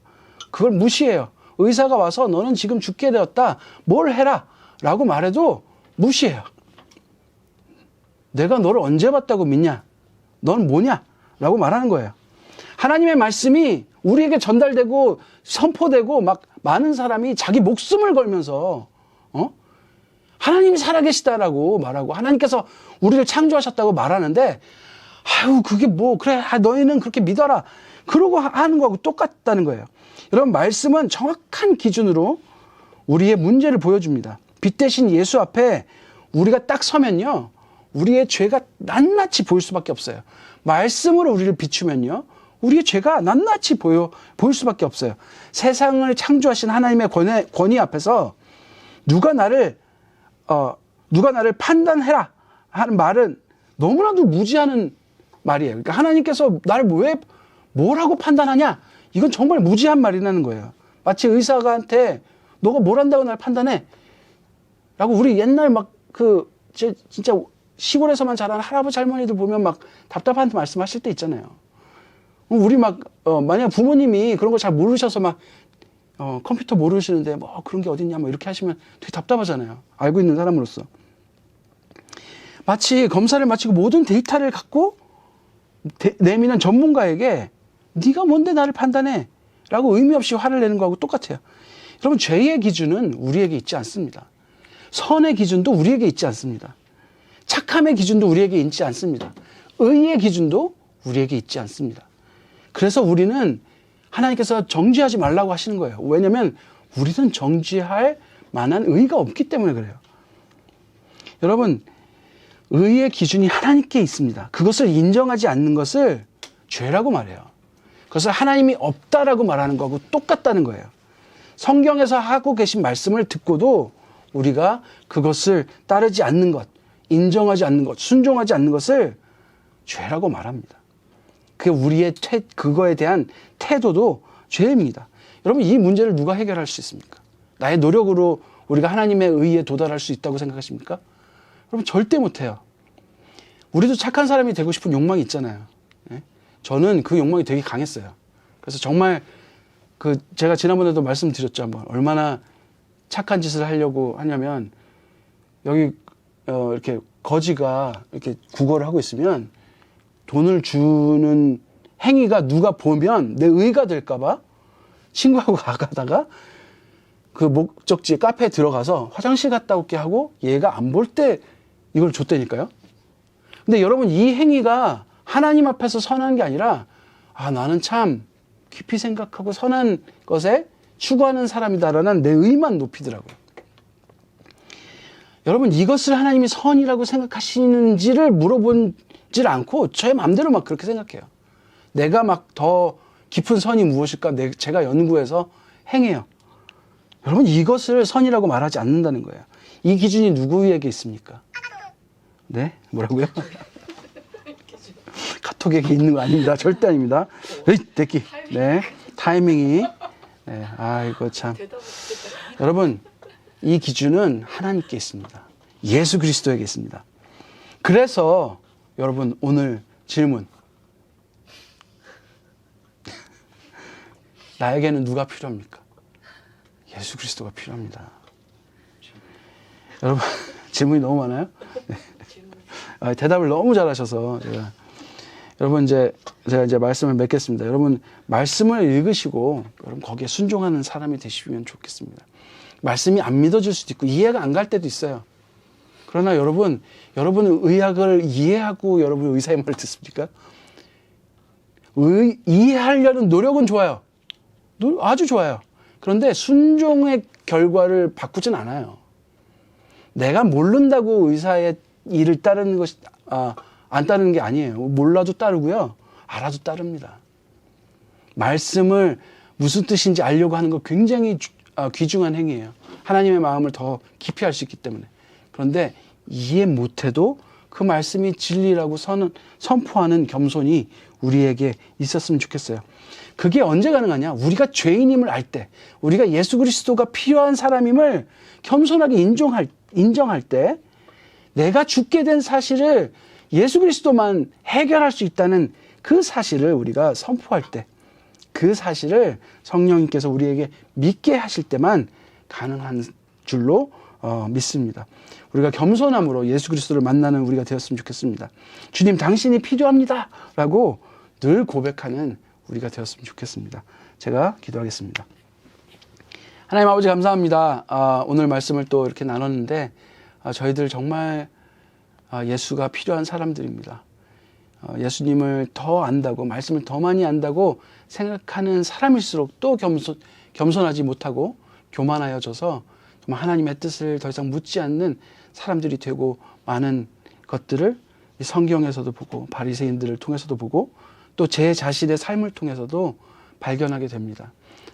그걸 무시해요. 의사가 와서 너는 지금 죽게 되었다. 뭘 해라. 라고 말해도 무시해요. 내가 너를 언제 봤다고 믿냐? 넌 뭐냐? 라고 말하는 거예요. 하나님의 말씀이 우리에게 전달되고 선포되고 막 많은 사람이 자기 목숨을 걸면서 하나님이 살아계시다라고 말하고 하나님께서 우리를 창조하셨다고 말하는데 그게 뭐 그래 너희는 그렇게 믿어라 그러고 하는 거하고 똑같다는 거예요. 여러분 말씀은 정확한 기준으로 우리의 문제를 보여줍니다. 빛 대신 예수 앞에 우리가 딱 서면요 우리의 죄가 낱낱이 보일 수밖에 없어요. 말씀으로 우리를 비추면요 우리의 죄가 낱낱이 보일 수밖에 없어요. 세상을 창조하신 하나님의 권위 앞에서 누가 나를 누가 나를 판단해라 하는 말은 너무나도 무지하는 말이에요. 그러니까 하나님께서 나를 왜 뭐라고 판단하냐? 이건 정말 무지한 말이라는 거예요. 마치 의사가한테 너가 뭘 한다고 날 판단해? 라고 우리 옛날 진짜 시골에서만 자란 할아버지 할머니들 보면 막 답답한 말씀하실 때 있잖아요. 우리 만약 부모님이 그런 거 잘 모르셔서 컴퓨터 모르시는데 그런 게 어딨냐 이렇게 하시면 되게 답답하잖아요. 알고 있는 사람으로서. 마치 검사를 마치고 모든 데이터를 갖고 내미는 전문가에게 네가 뭔데 나를 판단해? 라고 의미 없이 화를 내는 거하고 똑같아요. 여러분, 죄의 기준은 우리에게 있지 않습니다. 선의 기준도 우리에게 있지 않습니다. 착함의 기준도 우리에게 있지 않습니다. 의의 기준도 우리에게 있지 않습니다. 그래서 우리는 하나님께서 정죄하지 말라고 하시는 거예요. 왜냐하면 우리는 정죄할 만한 의가 없기 때문에 그래요. 여러분, 의의 기준이 하나님께 있습니다. 그것을 인정하지 않는 것을 죄라고 말해요. 그것을 하나님이 없다라고 말하는 거하고 똑같다는 거예요. 성경에서 하고 계신 말씀을 듣고도 우리가 그것을 따르지 않는 것, 인정하지 않는 것, 순종하지 않는 것을 죄라고 말합니다. 그게 우리의 그거에 대한 태도도 죄입니다. 여러분, 이 문제를 누가 해결할 수 있습니까? 나의 노력으로 우리가 하나님의 의에 도달할 수 있다고 생각하십니까? 여러분, 절대 못해요. 우리도 착한 사람이 되고 싶은 욕망이 있잖아요. 저는 그 욕망이 되게 강했어요. 그래서 정말 제가 지난번에도 말씀드렸죠. 한번 얼마나 착한 짓을 하려고 하냐면 여기 이렇게 거지가 이렇게 구걸을 하고 있으면 돈을 주는 행위가 누가 보면 내 의가 될까봐 친구하고 가다가 그 목적지 카페에 들어가서 화장실 갔다 올게 하고 얘가 안 볼 때 이걸 줬다니까요. 근데 여러분, 이 행위가 하나님 앞에서 선한 게 아니라 나는 참 깊이 생각하고 선한 것에 추구하는 사람이다라는 내 의만 높이더라고요. 여러분, 이것을 하나님이 선이라고 생각하시는지를 물어보질 않고 저의 마음대로 그렇게 생각해요. 내가 더 깊은 선이 무엇일까 제가 연구해서 행해요. 여러분, 이것을 선이라고 말하지 않는다는 거예요. 이 기준이 누구에게 있습니까? 네? 뭐라고요? 카톡에게 있는 거 아닙니다. 절대 아닙니다. 됐기. 네. 타이밍이. 네. 이거 참. 여러분, 이 기준은 하나님께 있습니다. 예수 그리스도에게 있습니다. 그래서 여러분, 오늘 질문. 나에게는 누가 필요합니까? 예수 그리스도가 필요합니다. 여러분, 질문이 너무 많아요? 네. 대답을 너무 잘하셔서 여러분, 제가 이제 말씀을 맺겠습니다. 여러분, 말씀을 읽으시고 여러분 거기에 순종하는 사람이 되시면 좋겠습니다. 말씀이 안 믿어질 수도 있고 이해가 안 갈 때도 있어요. 그러나 여러분은 의학을 이해하고 여러분 의사의 말을 듣습니까? 이해하려는 노력은 좋아요. 아주 좋아요. 그런데 순종의 결과를 바꾸진 않아요. 내가 모른다고 의사의 일을 따르는 것이 안 따르는 게 아니에요. 몰라도 따르고요. 알아도 따릅니다. 말씀을 무슨 뜻인지 알려고 하는 거 굉장히 귀중한 행위예요. 하나님의 마음을 더 깊이 알 수 있기 때문에. 그런데 이해 못해도 그 말씀이 진리라고 선포하는 겸손이 우리에게 있었으면 좋겠어요. 그게 언제 가능하냐? 우리가 죄인임을 알 때, 우리가 예수 그리스도가 필요한 사람임을 겸손하게 인정할 때, 내가 죽게 된 사실을 예수 그리스도만 해결할 수 있다는 그 사실을 우리가 선포할 때, 그 사실을 성령님께서 우리에게 믿게 하실 때만 가능한 줄로 믿습니다. 우리가 겸손함으로 예수 그리스도를 만나는 우리가 되었으면 좋겠습니다. 주님, 당신이 필요합니다 라고 늘 고백하는 우리가 되었으면 좋겠습니다. 제가 기도하겠습니다. 하나님 아버지, 감사합니다. 오늘 말씀을 또 이렇게 나눴는데 저희들 정말 예수가 필요한 사람들입니다. 예수님을 더 안다고, 말씀을 더 많이 안다고 생각하는 사람일수록 또 겸손하지 못하고 교만하여져서 정말 하나님의 뜻을 더 이상 묻지 않는 사람들이 되고, 많은 것들을 성경에서도 보고 바리새인들을 통해서도 보고 또 제 자신의 삶을 통해서도 발견하게 됩니다.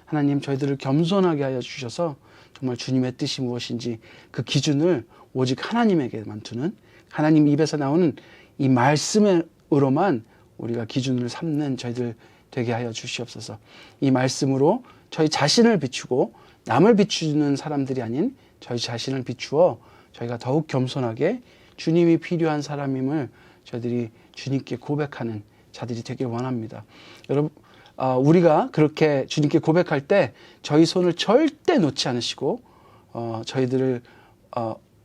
하나님 저희들을 겸손하게 하여 주셔서 정말 주님의 뜻이 무엇인지 그 기준을 오직 하나님에게만 두는, 하나님 입에서 나오는 이 말씀으로만 우리가 기준을 삼는 저희들 되게 하여 주시옵소서. 이 말씀으로 저희 자신을 비추고 남을 비추는 사람들이 아닌 저희 자신을 비추어 저희가 더욱 겸손하게 주님이 필요한 사람임을 저희들이 주님께 고백하는 자들이 되길 원합니다. 여러분, 우리가 그렇게 주님께 고백할 때 저희 손을 절대 놓지 않으시고 저희들을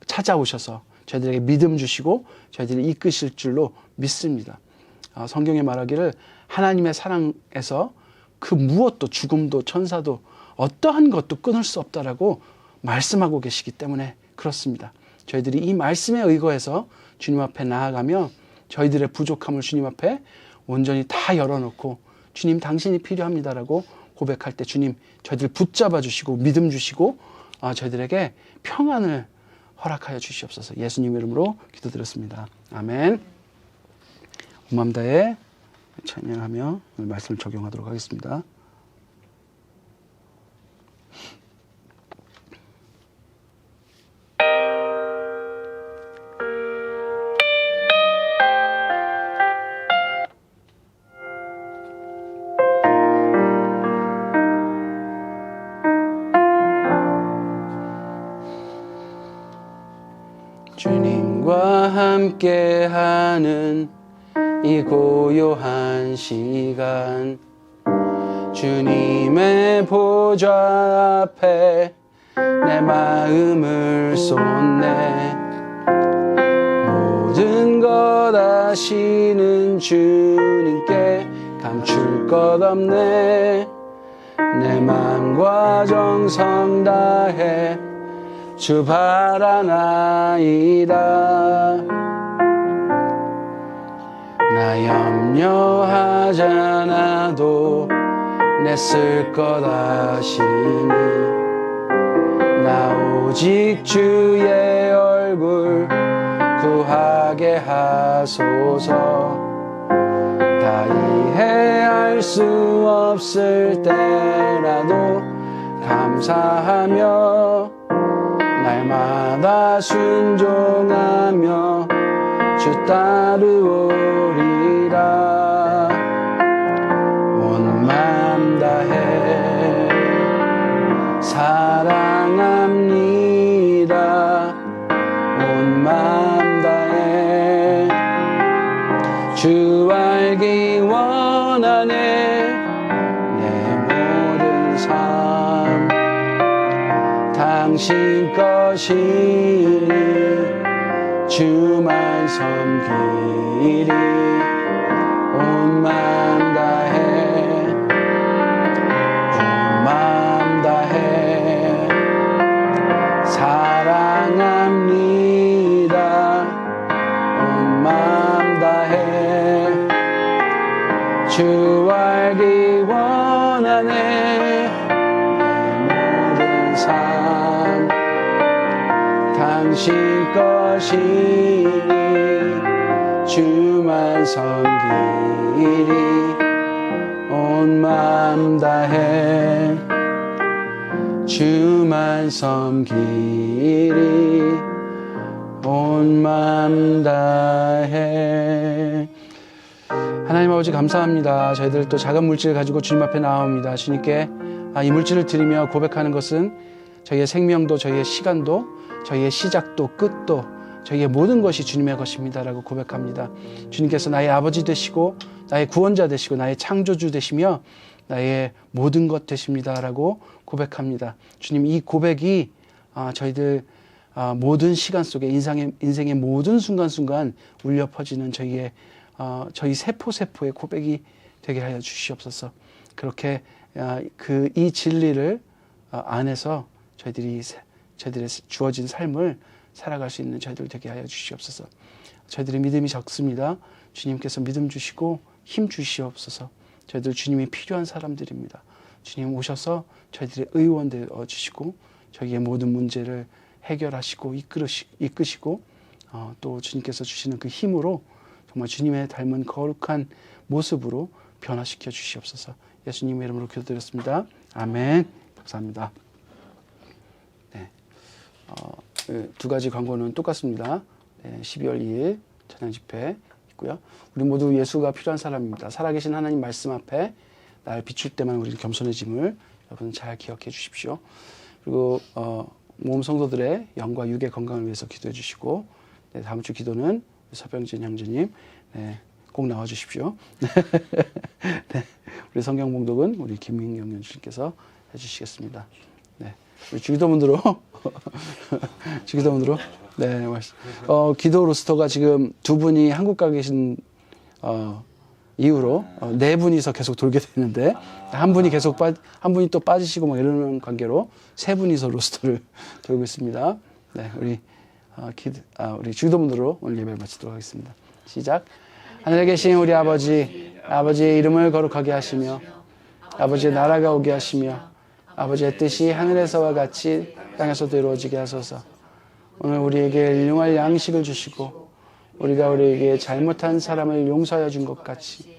찾아오셔서 저희들에게 믿음 주시고 저희들을 이끄실 줄로 믿습니다. 성경에 말하기를 하나님의 사랑에서 그 무엇도, 죽음도 천사도 어떠한 것도 끊을 수 없다라고 말씀하고 계시기 때문에 그렇습니다. 저희들이 이 말씀에 의거해서 주님 앞에 나아가며 저희들의 부족함을 주님 앞에 온전히 다 열어놓고 주님 당신이 필요합니다라고 고백할 때 주님 저희들 붙잡아 주시고 믿음 주시고 저희들에게 평안을 허락하여 주시옵소서. 예수님 이름으로 기도드렸습니다. 아멘. 온 마음 다해 찬양하며 오늘 말씀을 적용하도록 하겠습니다. 주님과 함께하는 이 고요한 시간, 주님의 보좌 앞에 내 마음을 쏟네. 모든 것 아시는 주님께 감출 것 없네. 내 마음과 정성 다해 주 바라나이다. 나 염려하잖아도 내 쓸 것 아시니 나 오직 주의 얼굴 구하게 하소서. 다 이해할 수 없을 때라도 감사하며 날마다 순종하며 주 따르오리라. 온 마음 다해 사랑합니다. 온 마음 다해 주 알기 원하네. 내 모든 삶 당신 것이니 주만 섬기리. 온 마음 다해 온 마음 다해 사랑합니다. 온 마음 다해 주 알기 원하네. 내 모든 삶 당신 것이니 주만 섬기리. 온 마음 다해 주만 섬기리. 온 마음 다해. 하나님 아버지 감사합니다. 저희들 또 작은 물질을 가지고 주님 앞에 나옵니다. 주님께 이 물질을 드리며 고백하는 것은 저희의 생명도 저희의 시간도 저희의 시작도 끝도 저희의 모든 것이 주님의 것입니다라고 고백합니다. 주님께서 나의 아버지 되시고 나의 구원자 되시고 나의 창조주 되시며 나의 모든 것 되십니다라고 고백합니다. 주님, 이 고백이 저희들 모든 시간 속에 인생의 모든 순간순간 울려 퍼지는 저희 세포의 고백이 되게 하여 주시옵소서. 그렇게 이 진리를 안에서 저희들의 주어진 삶을 살아갈 수 있는 저희들 되게 하여 주시옵소서. 저희들의 믿음이 적습니다. 주님께서 믿음 주시고 힘 주시옵소서. 저희들 주님이 필요한 사람들입니다. 주님 오셔서 저희들의 의원 되어 주시고 저희의 모든 문제를 해결하시고 이끄시고 또 주님께서 주시는 그 힘으로 정말 주님의 닮은 거룩한 모습으로 변화시켜 주시옵소서. 예수님의 이름으로 기도드렸습니다. 아멘. 감사합니다. 네. 두 가지 광고는 똑같습니다. 네, 12월 2일 찬양 집회 있고요. 우리 모두 예수가 필요한 사람입니다. 살아계신 하나님 말씀 앞에 날 비출 때만 우리는 겸손해짐을 여러분 잘 기억해 주십시오. 그리고 모험 성도들의 영과 육의 건강을 위해서 기도해 주시고, 네, 다음 주 기도는 서병진 형제님, 네, 꼭 나와 주십시오. 네, 우리 성경 봉독은 우리 김민경 연주님께서 해주시겠습니다. 네, 우리 주기도문으로 주기도문으로 네, 기도 로스터가 지금 두 분이 한국 가 계신 이후로 네 분이서 계속 돌게 되는데, 한 분이 계속 한 분이 또 빠지시고 뭐 이러는 관계로 세 분이서 로스터를 돌고 있습니다. 네, 우리 주기도문으로 오늘 예배를 마치도록 하겠습니다. 시작. 하늘에 계신 우리 아버지의 이름을 거룩하게 하시며, 아버지의 나라가 오게 하시며, 아버지의 뜻이 하늘에서와 같이 땅에서도 이루어지게 하소서. 오늘 우리에게 일용할 양식을 주시고, 우리가 우리에게 잘못한 사람을 용서하여 준 것 같이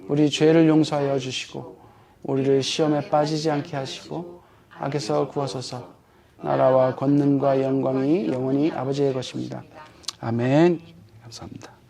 우리 죄를 용서하여 주시고, 우리를 시험에 빠지지 않게 하시고 악에서 구하소서. 나라와 권능과 영광이 영원히 아버지의 것입니다. 아멘. 감사합니다.